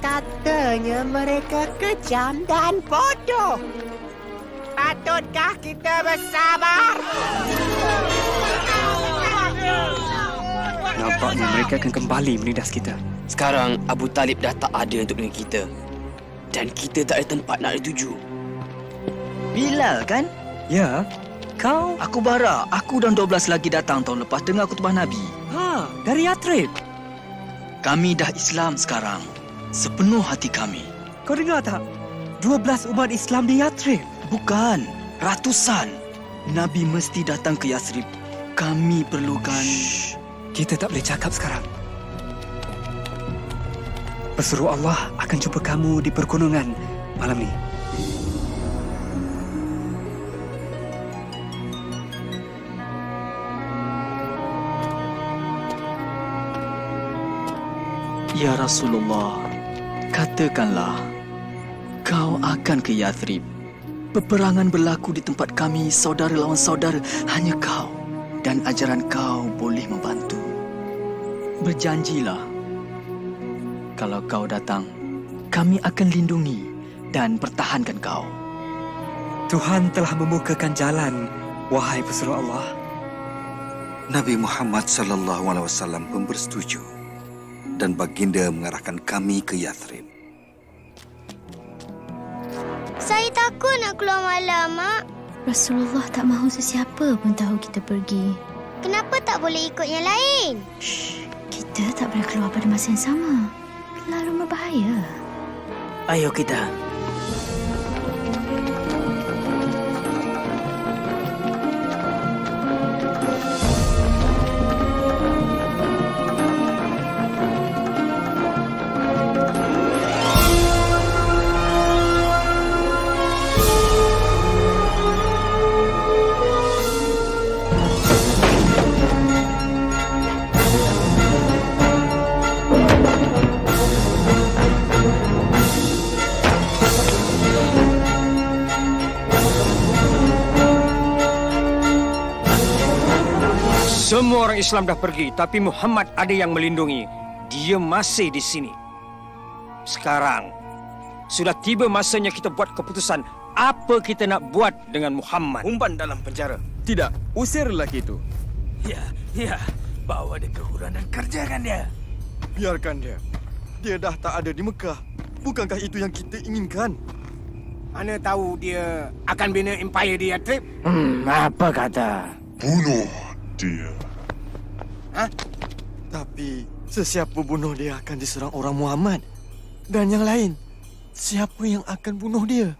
Katanya mereka kejam dan bodoh. Patutkah kita bersabar? Nampaknya mereka akan kembali menindas kita. Sekarang Abu Talib dah tak ada untuk dengan kita. Dan kita tak ada tempat nak dituju. Bilal kan? Ya. Kau? Aku Bara. Aku dan 12 lagi datang tahun lepas dengar khutbah Nabi. Ha, dari Yathrib. Kami dah Islam sekarang. Sepenuh hati kami. Kau dengar tak? 12 umat Islam di Yathrib. Bukan, ratusan. Nabi mesti datang ke Yathrib. Kami perlukan... Shh. Kita tak boleh cakap sekarang. Pesuruh Allah akan jumpa kamu di pergunungan malam ni. Ya Rasulullah, katakanlah, kau akan ke Yathrib. Peperangan berlaku di tempat kami, saudara lawan saudara, hanya kau dan ajaran kau boleh membantu. Berjanjilah, kalau kau datang, kami akan lindungi dan pertahankan kau. Tuhan telah membukakan jalan, wahai pesuruh Allah. Nabi Muhammad SAW pun bersetuju dan baginda mengarahkan kami ke Yathrib. Saya takut nak keluar malam, Mak. Rasulullah tak mahu sesiapa pun tahu kita pergi. Kenapa tak boleh ikut yang lain? Kita tak boleh keluar pada masa yang sama. Terlalu berbahaya. Ayo kita. Semua orang Islam dah pergi, tapi Muhammad ada yang melindungi. Dia masih di sini. Sekarang, sudah tiba masanya kita buat keputusan apa kita nak buat dengan Muhammad. Umpan dalam penjara. Tidak, usir lelaki itu. Ya, bawa dia ke huran dan kerjakan dia. Biarkan dia. Dia dah tak ada di Mekah. Bukankah itu yang kita inginkan? Mana tahu dia akan bina empire dia, Trip? Apa kata? Bunuh dia. Tapi sesiapa bunuh dia akan diserang orang Muhammad. Dan yang lain, siapa yang akan bunuh dia?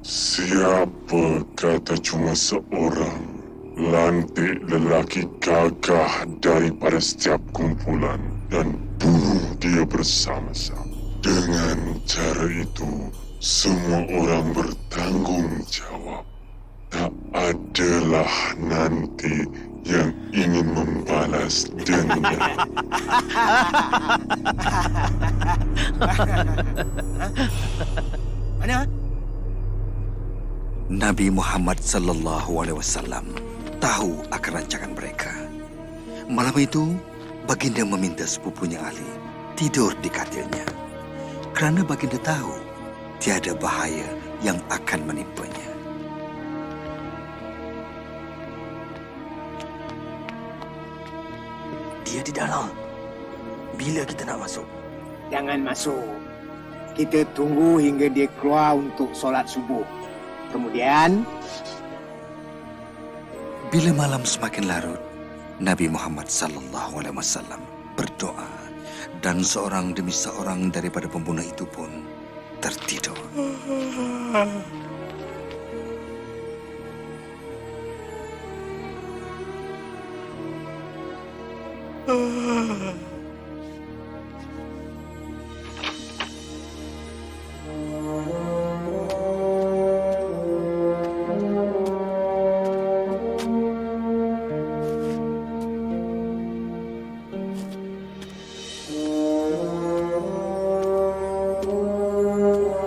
Siapa kata cuma seorang lantik lelaki gagah daripada setiap kumpulan dan bunuh dia bersama-sama. Dengan cara itu, semua orang bertanggungjawab. Tak adalah nanti yang ingin membalas dendam. Mana? Nabi Muhammad sallallahu alaihi wasallam tahu akan rancangan mereka. Malam itu, baginda meminta sepupunya Ali tidur di katilnya. Kerana baginda tahu tiada bahaya yang akan menimpanya. Dia di dalam. Bila kita nak masuk? Jangan masuk. Kita tunggu hingga dia keluar untuk solat subuh. Kemudian, Bila malam semakin larut, Nabi Muhammad sallallahu alaihi wasallam berdoa dan seorang demi seorang daripada pembunuh itu pun tertidur.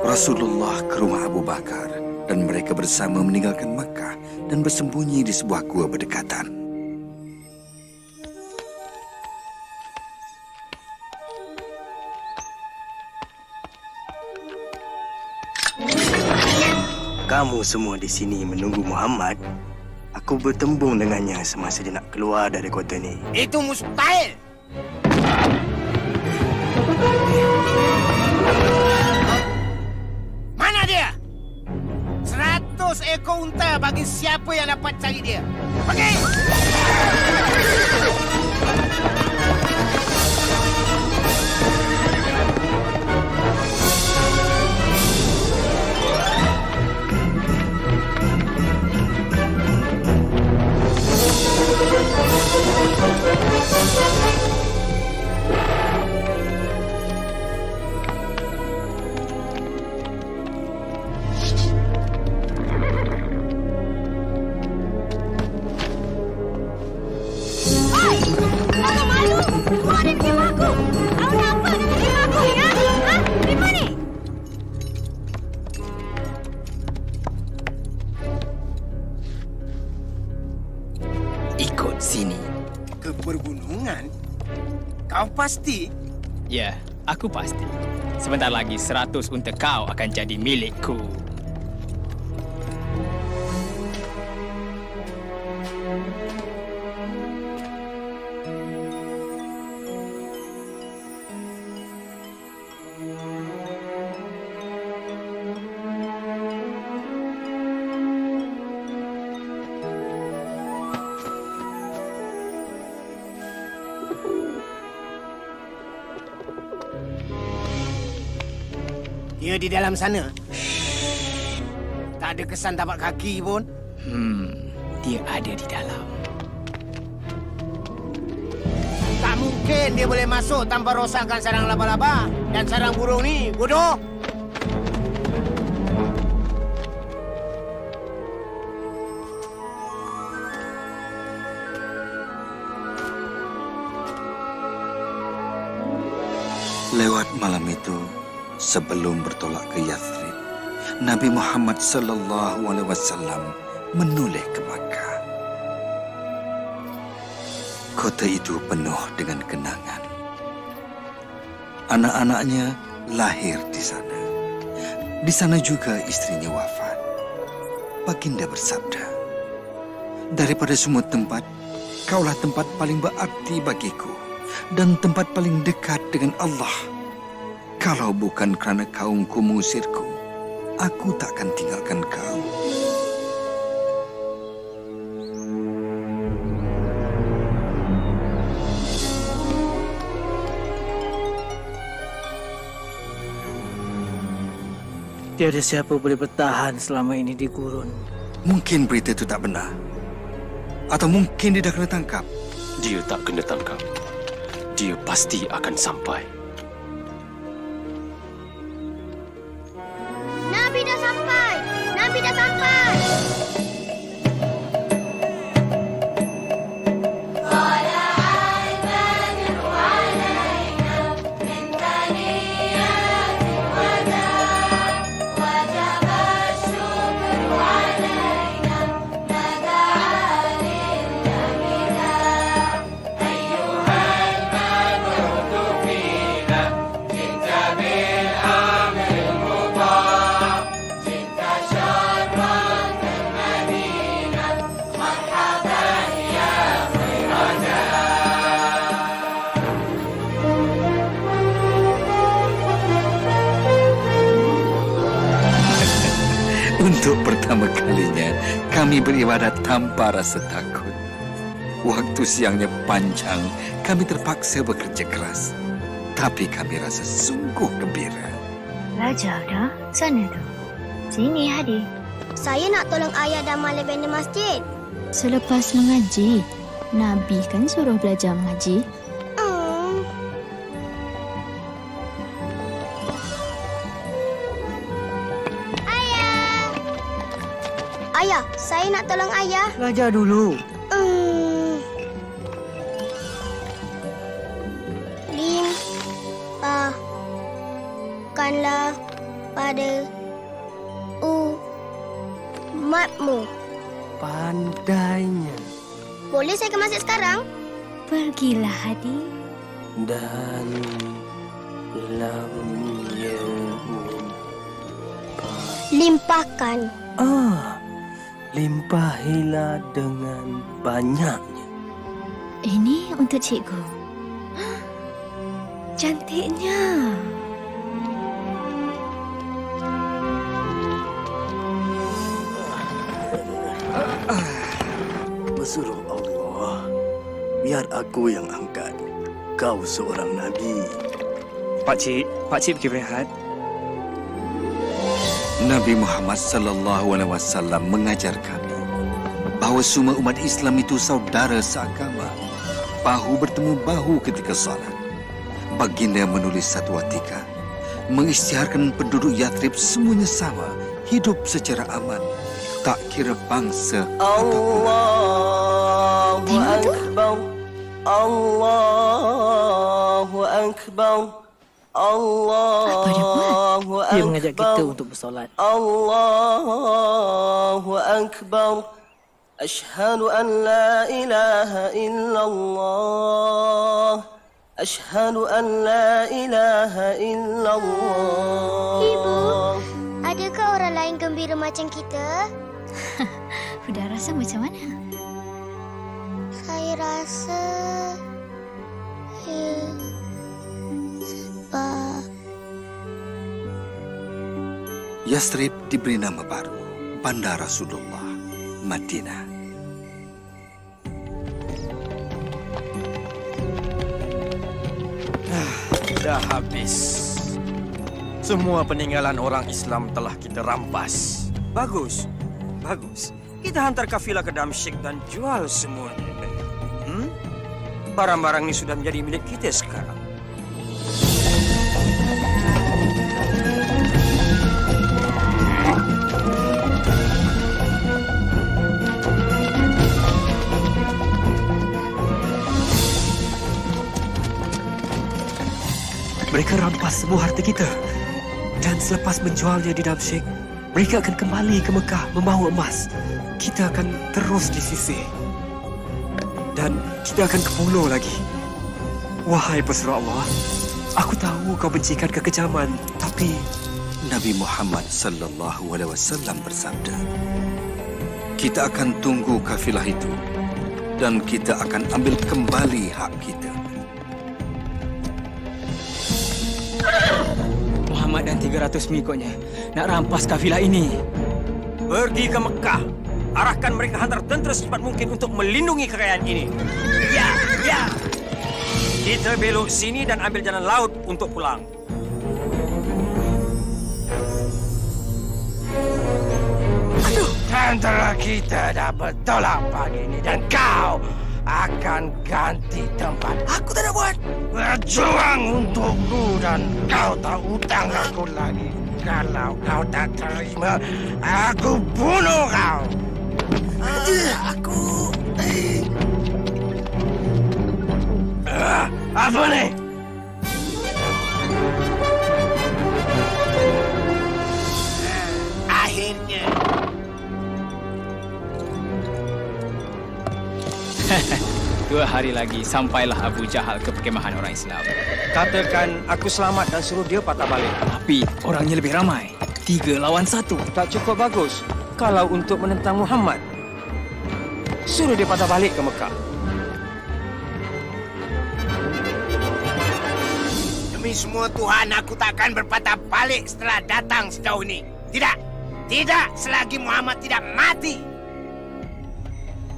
Rasulullah ke rumah Abu Bakar dan mereka bersama meninggalkan Makkah dan bersembunyi di sebuah gua berdekatan. Kamu semua di sini menunggu Muhammad. Aku bertembung dengannya semasa dia nak keluar dari kota ni. itu mustahil. Mana dia? 100 ekor unta bagi siapa yang dapat cari dia. Pergi! Jangan malu. Kau ada di rumah aku. Kau nak apa dengan rumah aku, ya? Ha? Di mana? Ikut sini. Ke pergunungan? Kau pasti? Ya, aku pasti. Sebentar lagi 100 unta kau akan jadi milikku. Dia di dalam sana. Tak ada kesan tapak kaki pun. Dia ada di dalam. Tak mungkin dia boleh masuk tanpa rosakkan sarang laba-laba dan sarang burung ni, bodoh. Lewat malam itu, sebelum bertolak ke Yathrib, Nabi Muhammad sallallahu alaihi wasallam menoleh ke Makkah. Kota itu penuh dengan kenangan. Anak-anaknya lahir di sana. Di sana juga istrinya wafat. Baginda bersabda, daripada semua tempat, kaulah tempat paling berarti bagiku dan tempat paling dekat dengan Allah. Kalau bukan kerana kaumku mengusirku, aku takkan tinggalkan kau. Tiada siapa boleh bertahan selama ini di gurun. Mungkin berita itu tak benar. Atau mungkin dia dah kena tangkap. Dia tak kena tangkap. Dia pasti akan sampai. Nabi dah sampai! Nabi dah sampai! Untuk pertama kalinya, kami beribadat tanpa rasa takut. Waktu siangnya panjang, kami terpaksa bekerja keras. Tapi kami rasa sungguh gembira. Belajar dah? Sana tu. Sini, Hadi. Saya nak tolong ayah dan Malik bina masjid. Selepas mengaji, Nabi kan suruh belajar mengaji. Ayah, saya nak tolong ayah. Belajar dulu. Limpahkanlah pada umatmu. Pandainya. Boleh saya ke masjid sekarang? Pergilah, Hadi. Dan limpahkan. Limpahilah dengan banyaknya. Ini untuk cikgu. Cantiknya. Bersuruh Allah, biar aku yang angkat. Kau seorang Nabi. Pakcik pergi berehat. Nabi Muhammad sallallahu alaihi wasallam mengajar kami bahawa semua umat Islam itu saudara seagama, bahu bertemu bahu ketika salat. Baginda menulis satu watika mengisytiharkan penduduk Yathrib semuanya sama, hidup secara aman, tak kira bangsa Allahu Akbar. Allahu Akbar. Allahu Akbar. Dia mengajak kita untuk bersolat. Allahu Akbar. Ashhadu an la ilaha illallah. Ashhadu an la ilaha illallah. Ibu, adakah orang lain gembira macam kita? Sudah rasa macam mana? Saya rasa Yathrib diberi nama baru, Bandar Rasulullah, Madinah. Dah habis. Semua peninggalan orang Islam telah kita rampas. Bagus. Kita hantar kafilah ke Damsyik dan jual semuanya. Barang-barang ini sudah menjadi milik kita sekarang. Mereka rampas semua harta kita. Dan selepas menjualnya di Damsyik, mereka akan kembali ke Mekah membawa emas. Kita akan terus disisih. Dan kita akan ke pulau lagi. Wahai pesuruh Allah, aku tahu kau bencikan kekejaman, tapi Nabi Muhammad sallallahu alaihi wasallam bersabda, kita akan tunggu kafilah itu dan kita akan ambil kembali hak kita. Muhammad dan 300 pengikutnya nak rampas kafilah ini. Pergi ke Mekah. Arahkan mereka hantar tentera secepat mungkin untuk melindungi kekayaan ini. Ya, ya. Kita belok sini dan ambil jalan laut untuk pulang. Tentera kita dah bertolak pagi ini dan kau akan ganti tempat. Aku tak nak buat. Berjuang untukku dan kau tak hutang aku lagi. Kalau kau tak terima, aku bunuh kau. Apa ni? Akhirnya. 2 hari lagi sampailah Abu Jahal ke perkemahan orang Islam. Katakan aku selamat dan suruh dia patah balik. Tapi orangnya lebih ramai. 3 lawan 1. Tak cukup bagus. Kalau untuk menentang Muhammad, suruh dia patah balik ke Mekah. Demi semua Tuhan, aku takkan berpatah balik setelah datang sejauh ini. Tidak. Tidak selagi Muhammad tidak mati.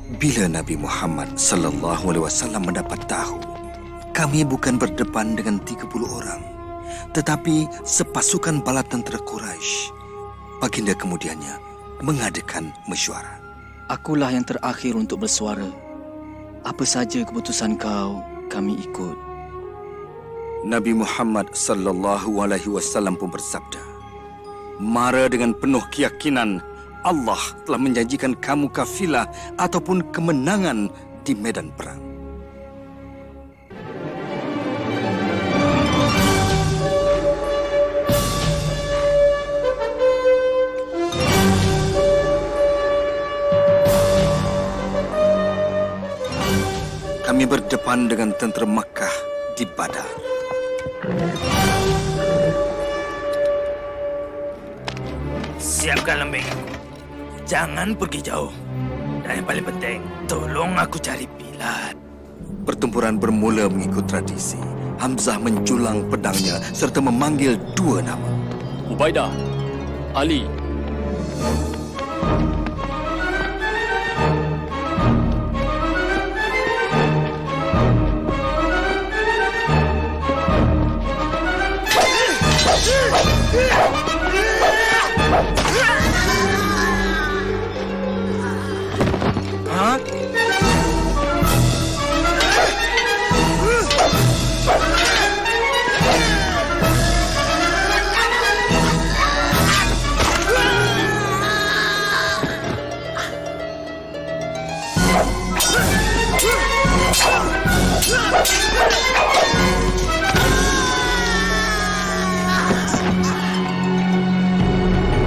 Bila Nabi Muhammad sallallahu alaihi wasallam mendapat tahu, kami bukan berdepan dengan 30 orang, tetapi sepasukan bala tentera Quraisy. Baginda kemudiannya mengadakan mesyuarat. Akulah yang terakhir untuk bersuara. Apa saja keputusan kau, kami ikut. Nabi Muhammad sallallahu alaihi wasallam pun bersabda, "Mara dengan penuh keyakinan Allah telah menjanjikan kamu kafilah ataupun kemenangan di medan perang." Kami berdepan dengan tentera Makkah di Badar. Siapkan lembing. Jangan pergi jauh. Dan yang paling penting, tolong aku cari Bilal. Pertempuran bermula mengikut tradisi. Hamzah menjulang pedangnya serta memanggil 2 nama. Ubaidah, Ali.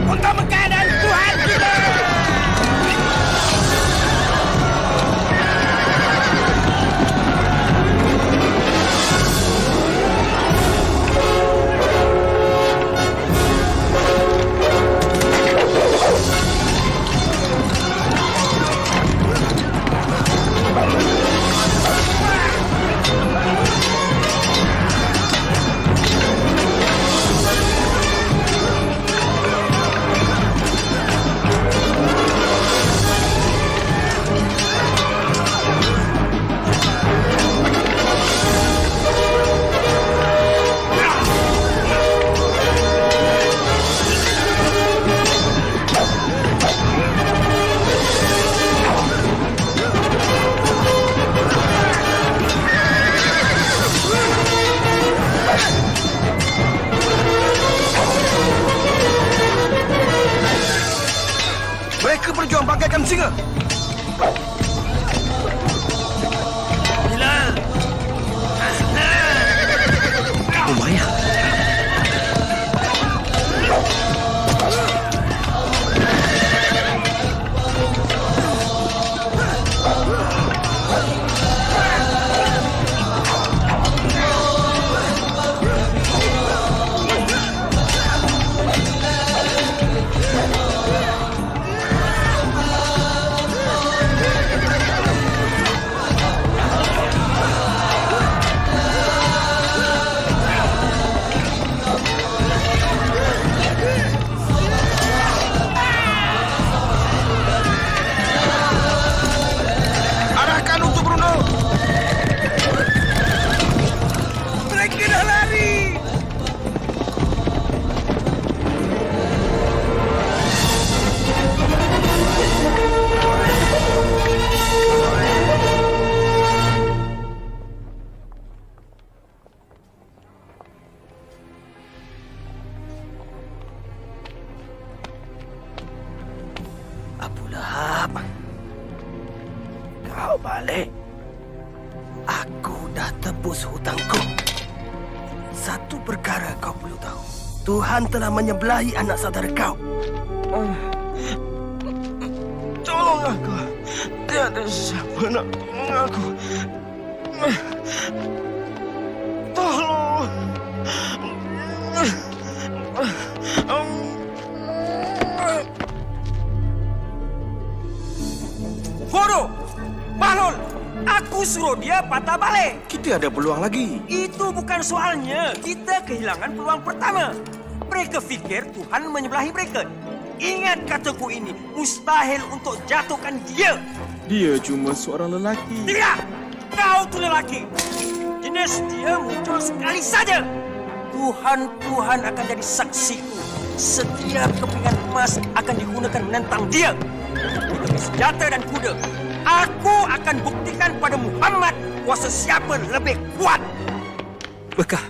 Untuk Mekah dan Tuhan kita. Mereka berjuang bagaikan singa. Bilal. Umayyah. balik. Aku dah tebus hutangku. Satu perkara kau perlu tahu. Tuhan telah menyembelahi anak saudara kau. Tolong aku. Tiada siapa nak tolong aku. Tolong. Bodoh! Bahlul! Aku suruh dia patah balik. Kita ada peluang lagi. Itu bukan soalnya. Kita kehilangan peluang pertama. Mereka fikir Tuhan menyembelahi mereka. Ingat kataku ini, mustahil untuk jatuhkan dia. Dia cuma seorang lelaki. Tidak! Kau tu lelaki. Jenis dia muncul sekali saja. Tuhan akan jadi saksiku. Setiap kepingan emas akan digunakan menentang dia. Dengan senjata dan kuda. Aku akan buktikan pada Muhammad kuasa siapa lebih kuat. Bekah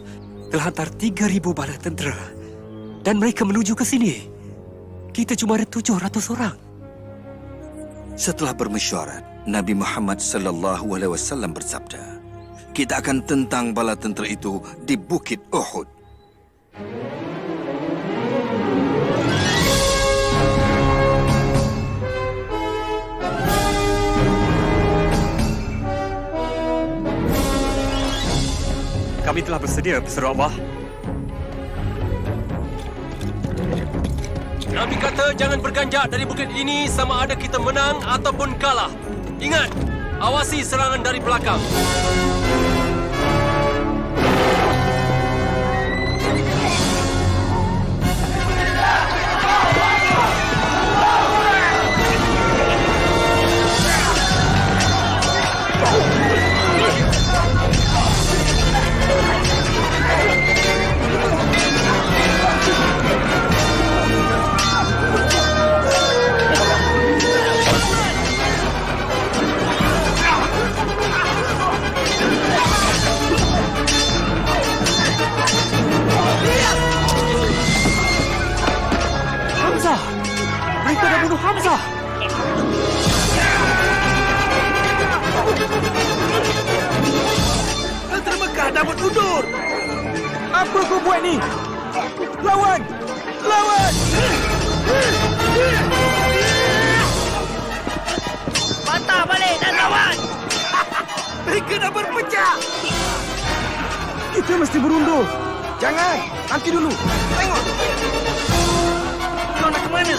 telah hantar 3,000 bala tentera dan mereka menuju ke sini. Kita cuma ada 700 orang. Setelah bermesyuarat, Nabi Muhammad sallallahu alaihi wasallam bersabda, "Kita akan tentang bala tentera itu di Bukit Uhud." Kami telah bersedia, Pesuruh Allah. Nabi kata jangan berganjak dari bukit ini sama ada kita menang ataupun kalah. Ingat, awasi serangan dari belakang. Hamzah! Mereka dah bunuh Hamzah! Tentera Mekah dah berundur. Apa kau buat ni? Lawan! Lawan! Patah balik dan lawan. Mereka dah berpecah. Kita mesti berundur. Jangan, nanti dulu. Tengok. Kau nak ke mana?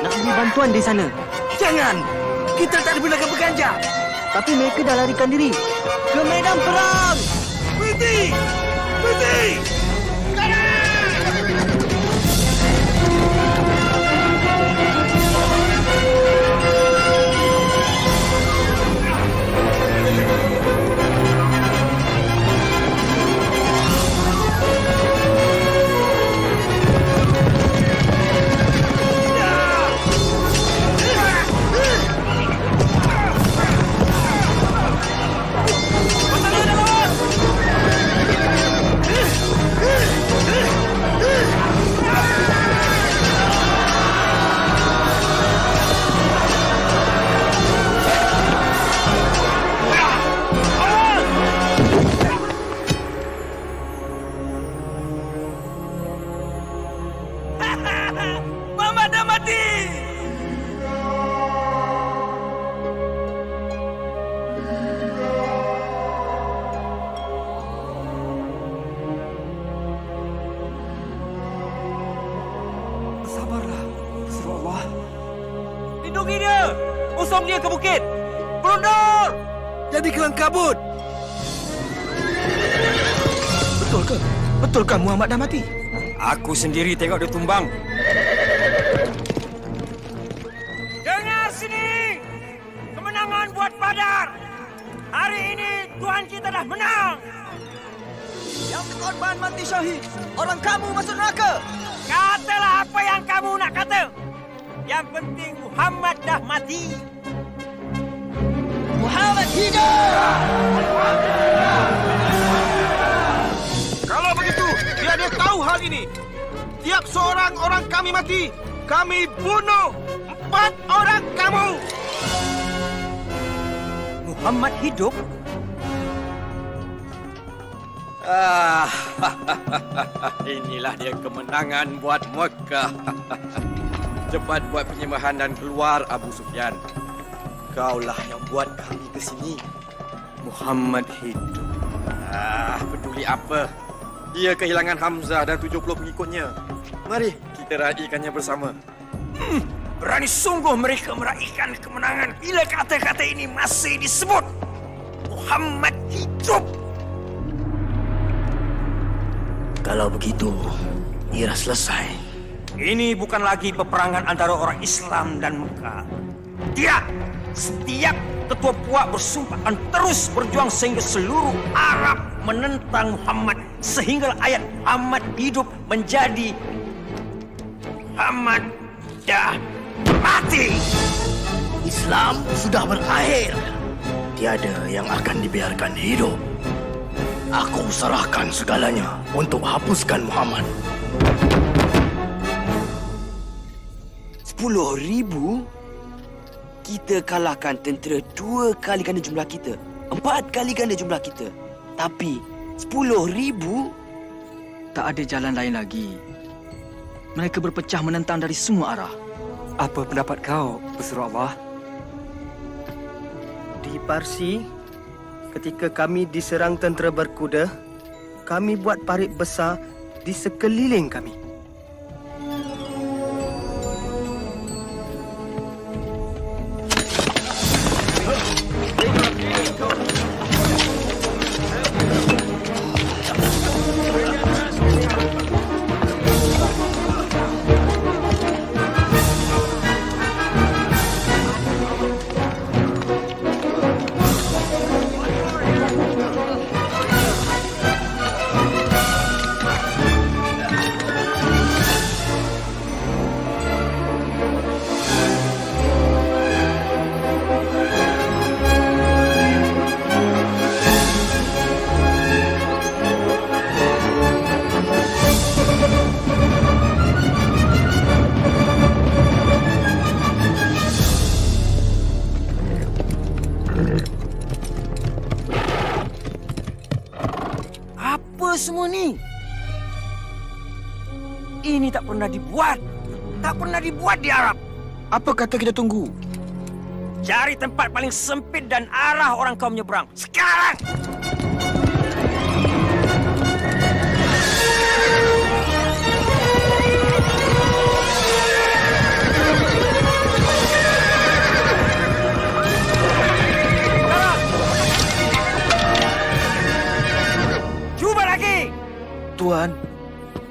Nak beri bantuan di sana. Jangan. Kita tak dibenarkan berganjak. Tapi mereka dah larikan diri. Ke medan perang! Berhenti! Berhenti! Muhammad dah mati! Sabarlah, Pesuruh Allah. Lindungi dia! Usung dia ke bukit! Berundur! Jadi kelang kabut. Betulkah? Betulkah Muhammad dah mati? Aku sendiri tengok dia tumbang. Dengar sini! Kemenangan buat Badar! Hari ini Tuhan kita dah menang! Yang berkorban mati syahid. Orang kamu masuk neraka. Katalah apa yang kamu nak kata. Yang penting Muhammad dah mati. Muhammad hidup! Kalau begitu, biar dia tahu hal ini. Tiap seorang orang kami mati, kami bunuh 4 orang kamu. Muhammad hidup? Inilah dia kemenangan buat Mekah. Cepat buat penyembahan dan keluar Abu Sufyan. Kaulah yang buat kami ke sini. Muhammad hidup. Peduli apa? Dia kehilangan Hamzah dan 70 pengikutnya. Mari kita raikannya bersama. Berani sungguh mereka meraihkan kemenangan bila kata-kata ini masih disebut. Muhammad hidup. Kalau begitu, ia selesai. Ini bukan lagi peperangan antara orang Islam dan Mekah. Tidak. Setiap ketua puak bersumpah akan terus berjuang sehingga seluruh Arab menentang Muhammad. Sehingga ayat Muhammad hidup menjadi Muhammad dah mati. Islam sudah berakhir. Tiada yang akan dibiarkan hidup. Aku serahkan segalanya untuk hapuskan Muhammad. 10,000? Kita kalahkan tentera 2 kali ganda jumlah kita. 4 kali ganda jumlah kita. Tapi 10,000? Tak ada jalan lain lagi. Mereka berpecah menentang dari semua arah. Apa pendapat kau, Pesuruh Allah? Di Parsi, ketika kami diserang tentera berkuda, kami buat parit besar di sekeliling kami. Apa semua ni? Ini tak pernah dibuat. Tak pernah dibuat di Arab. Apa kata kita tunggu? Cari tempat paling sempit dan arah orang kau menyeberang. Sekarang! Cuba lagi! Tuan.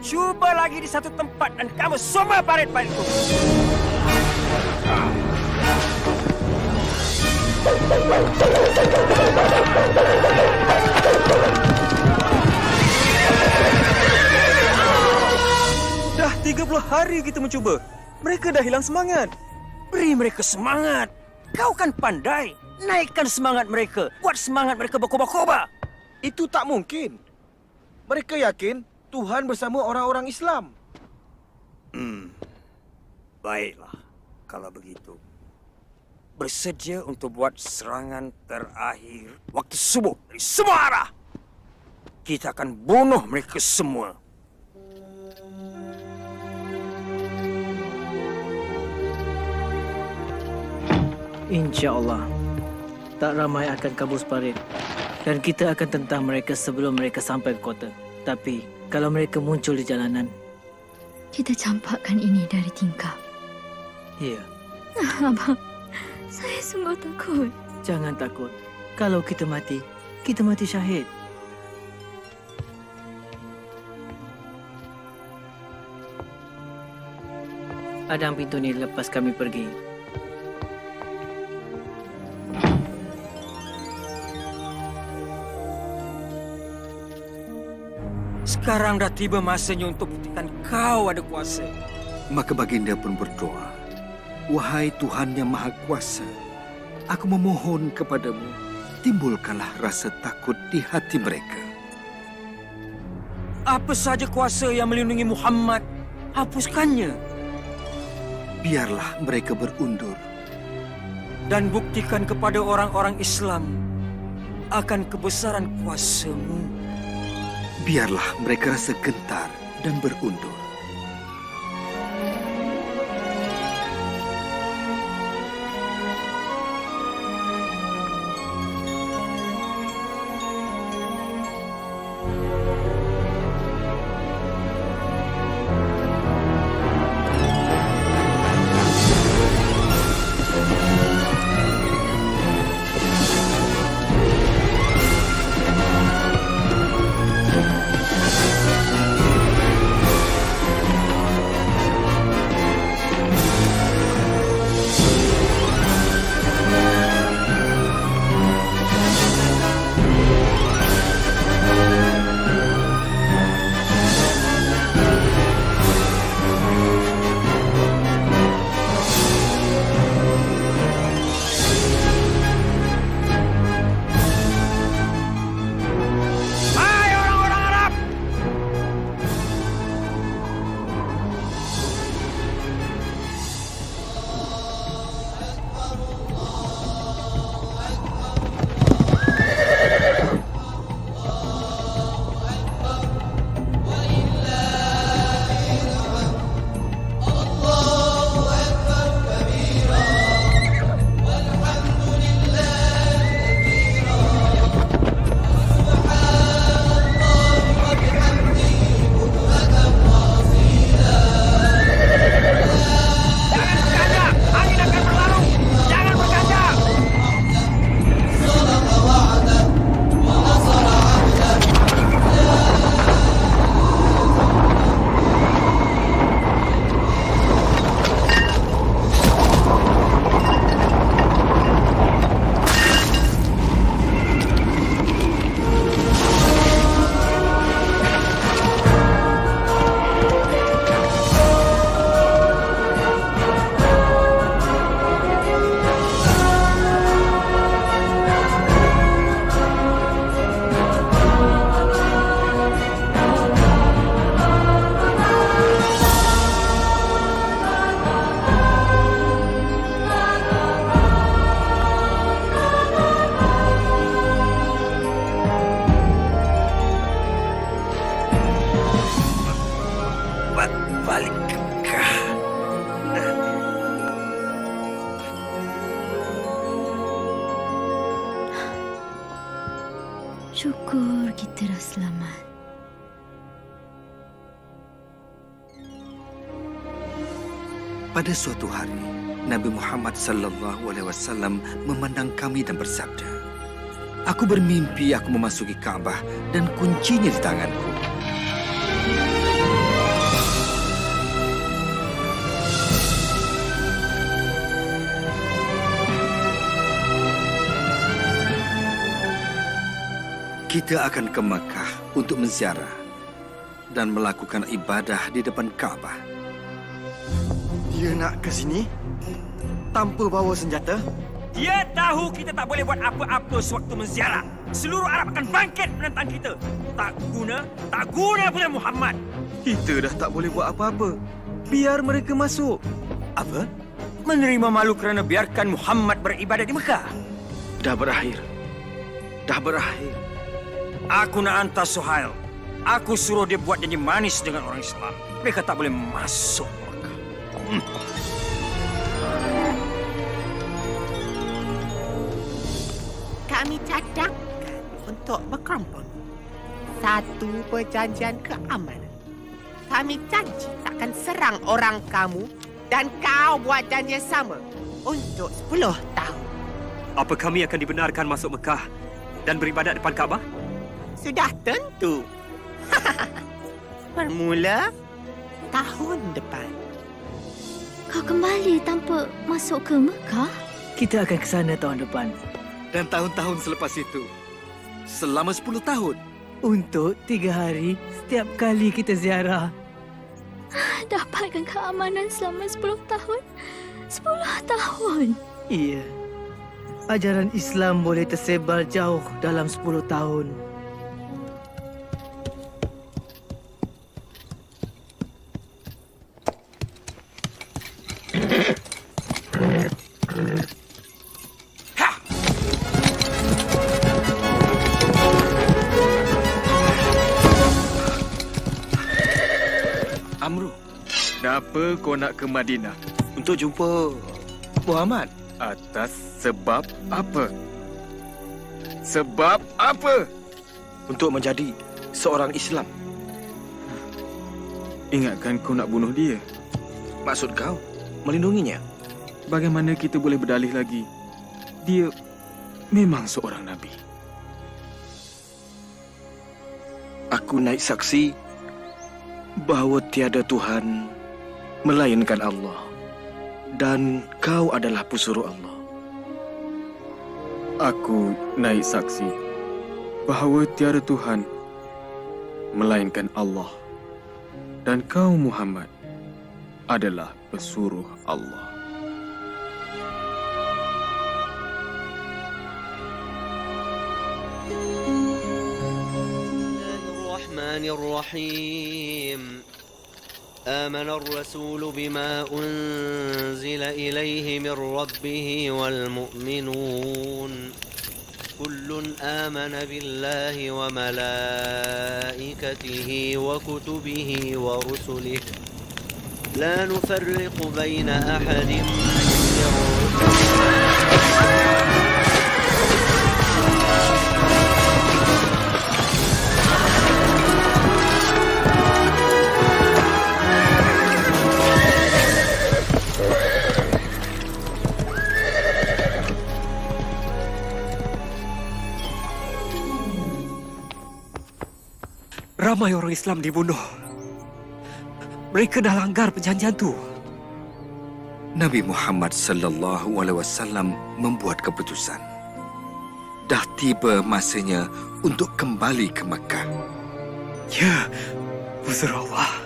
Cuba lagi di satu tempat dan kamu semua parit-paritku. Dah 30 hari kita mencuba. Mereka dah hilang semangat. Beri mereka semangat. Kau kan pandai. Naikkan semangat mereka. Buat semangat mereka berkobar-kobar. Itu tak mungkin. Mereka yakin Tuhan bersama orang-orang Islam. Baiklah, kalau begitu. Bersedia untuk buat serangan terakhir waktu subuh dari semua arah. Kita akan bunuh mereka semua. InsyaAllah, tak ramai akan kabur parit. Dan kita akan tentang mereka sebelum mereka sampai ke kota. Tapi, kalau mereka muncul di jalanan... Kita campakkan ini dari tingkap. Ya, Abang, saya sungguh takut. jangan takut. Kalau kita mati syahid. Hadang pintu ni lepas kami pergi. Sekarang dah tiba masanya untuk buktikan kau ada kuasa. Maka baginda pun berdoa, "Wahai Tuhan yang Maha Kuasa, aku memohon kepadamu, timbulkanlah rasa takut di hati mereka." Apa saja kuasa yang melindungi Muhammad, hapuskannya. Biarlah mereka berundur. Dan buktikan kepada orang-orang Islam akan kebesaran kuasamu. Biarlah mereka rasa gentar dan berundur. Balik ke Mekah. Syukur kita dah selamat. Pada suatu hari, Nabi Muhammad SAW memandang kami dan bersabda, "Aku bermimpi aku memasuki Kaabah dan kuncinya di tanganku. Kita akan ke Mekah untuk menziarah dan melakukan ibadah di depan Kaabah." Dia nak ke sini tanpa bawa senjata? Dia tahu kita tak boleh buat apa-apa sewaktu menziarah. Seluruh Arab akan bangkit menentang kita. Tak guna pula Muhammad. Kita dah tak boleh buat apa-apa. Biar mereka masuk. Apa? Menerima malu kerana biarkan Muhammad beribadat di Mekah? Dah berakhir. Aku nak hantar Suhail. Aku suruh dia buat janji manis dengan orang Islam. Mereka tak boleh masuk Mekah. Kami cadangkan untuk berkerumpun. Satu perjanjian keamanan. Kami janji takkan serang orang kamu dan kau buat janji yang sama untuk 10 tahun. Apa kami akan dibenarkan masuk Mekah dan beribadat depan Kaabah? Sudah tentu. Bermula tahun depan. Kau kembali tanpa masuk ke Mekah? Kita akan ke sana tahun depan. Dan tahun-tahun selepas itu, selama 10 tahun. Untuk 3 hari setiap kali kita ziarah. Dapatkan keamanan selama 10 tahun. 10 tahun. Iya. Ajaran Islam boleh tersebar jauh dalam 10 tahun. Amru. Kenapa kau nak ke Madinah? Untuk jumpa Muhammad. Atas sebab apa? Sebab apa? Untuk menjadi seorang Islam. Ingatkan kau nak bunuh dia. Maksud kau, melindunginya? Bagaimana kita boleh berdalih lagi? Dia memang seorang Nabi. Aku naik saksi bahawa tiada Tuhan melainkan Allah. Dan kau adalah pesuruh Allah. Aku naik saksi bahawa tiada Tuhan melainkan Allah. Dan kau Muhammad adalah pesuruh Allah. Bismillahirrahmanirrahim. آمن الرسول بما أنزل إليه من ربه والمؤمنون كل آمن بالله وملائكته وكتبه ورسله لا نفرق بين أحد من Ramai orang Islam dibunuh. Mereka dah langgar perjanjian tu. Nabi Muhammad sallallahu alaihi wasallam membuat keputusan. Dah tiba masanya untuk kembali ke Makkah. Ya, pesuruh Allah.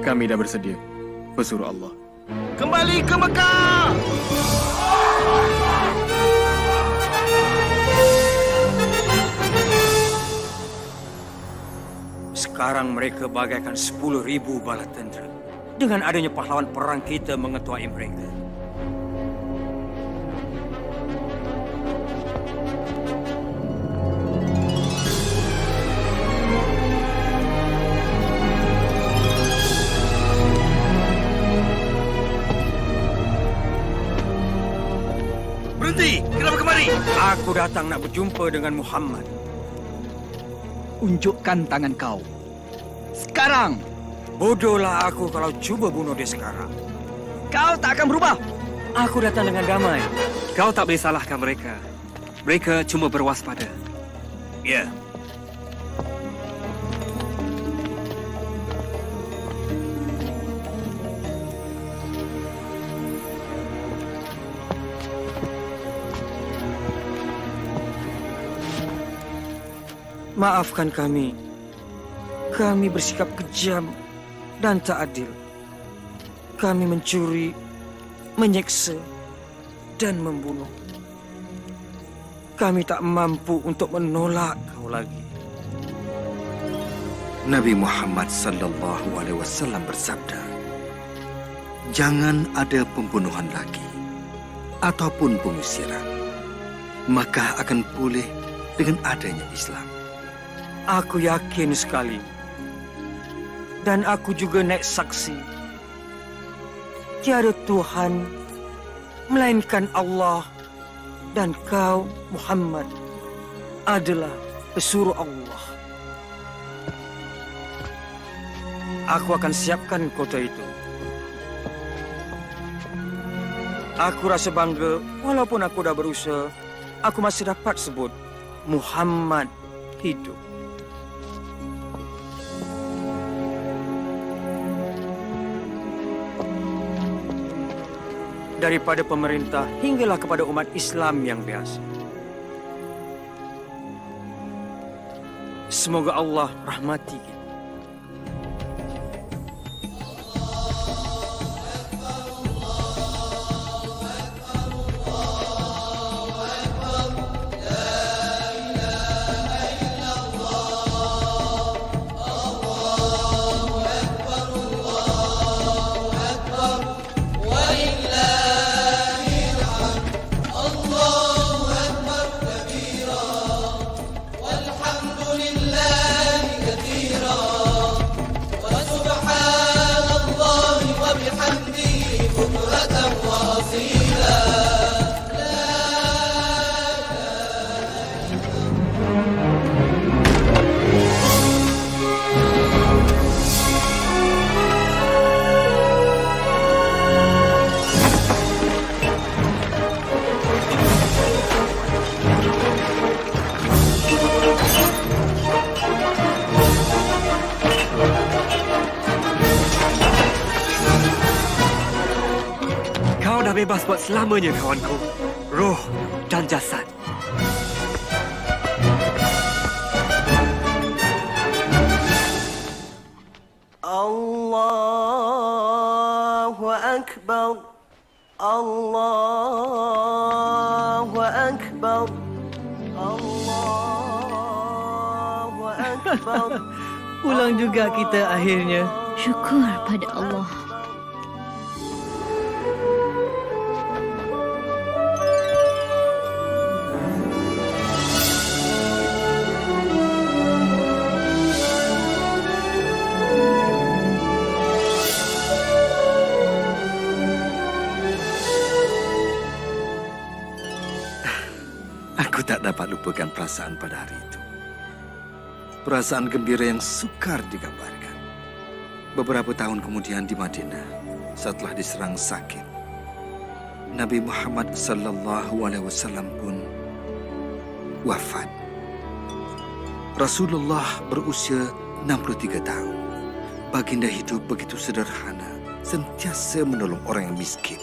Kami dah bersedia, pesuruh Allah. Kembali ke Mekah! Sekarang mereka bagaikan 10,000 bala tentera. Dengan adanya pahlawan perang kita mengetuai mereka. Berhenti! Kenapa kemari? Aku datang nak berjumpa dengan Muhammad. Unjukkan tangan kau. Sekarang! Bodohlah aku kalau cuba bunuh dia sekarang. Kau tak akan berubah. Aku datang dengan damai. Kau tak boleh salahkan mereka. Mereka cuma berwaspada. Ya. Maafkan kami. Kami bersikap kejam dan tak adil. Kami mencuri, menyeksa, dan membunuh. Kami tak mampu untuk menolak kau lagi. Nabi Muhammad sallallahu alaihi wasallam bersabda, jangan ada pembunuhan lagi ataupun pengusiran, maka akan pulih dengan adanya Islam. Aku yakin sekali. Dan aku juga naik saksi. Tiada Tuhan melainkan Allah, dan kau Muhammad adalah pesuruh Allah. Aku akan siapkan kota itu. Aku rasa bangga walaupun aku dah berusaha, aku masih dapat sebut Muhammad hidup. Daripada pemerintah hinggalah kepada umat Islam yang biasa. Semoga Allah rahmati kita. bebas buat selamanya, kawanku. Roh dan jasad. Allahu Akbar. Allahu Akbar. Allahu Akbar. Pulang juga kita akhirnya. Syukur pada Allah. Aku tak dapat lupakan perasaan pada hari itu. Perasaan gembira yang sukar digambarkan. Beberapa tahun kemudian di Madinah, setelah diserang sakit, Nabi Muhammad SAW pun wafat. Rasulullah berusia 63 tahun. Baginda hidup begitu sederhana, sentiasa menolong orang yang miskin.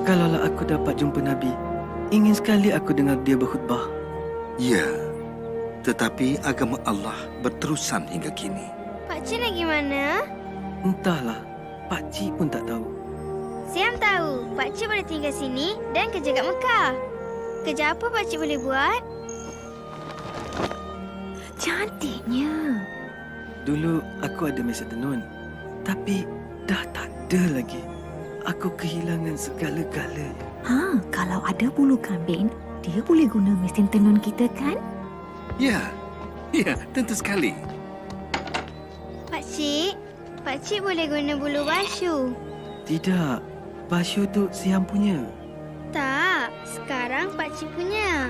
Kalaulah aku dapat jumpa Nabi, ingin sekali aku dengar dia berkhutbah. Ya, tetapi agama Allah berterusan hingga kini. Pakcik lagi mana? Entahlah, Pakcik pun tak tahu. Siam tahu, Pakcik boleh tinggal sini dan kerja kat Mekah. Kerja apa Pakcik boleh buat? Cantiknya. Dulu aku ada mesin tenun, tapi dah tak ada lagi. Aku kehilangan segala-galanya. Kalau ada bulu kambing, dia boleh guna mesin tenun kita kan? Ya, tentu sekali. Pakcik boleh guna bulu basyu. Tidak, basyu tu Siam punya. Tak, sekarang Pakcik punya.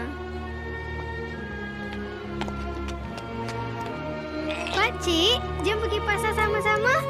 Pakcik, jom pergi pasar sama-sama.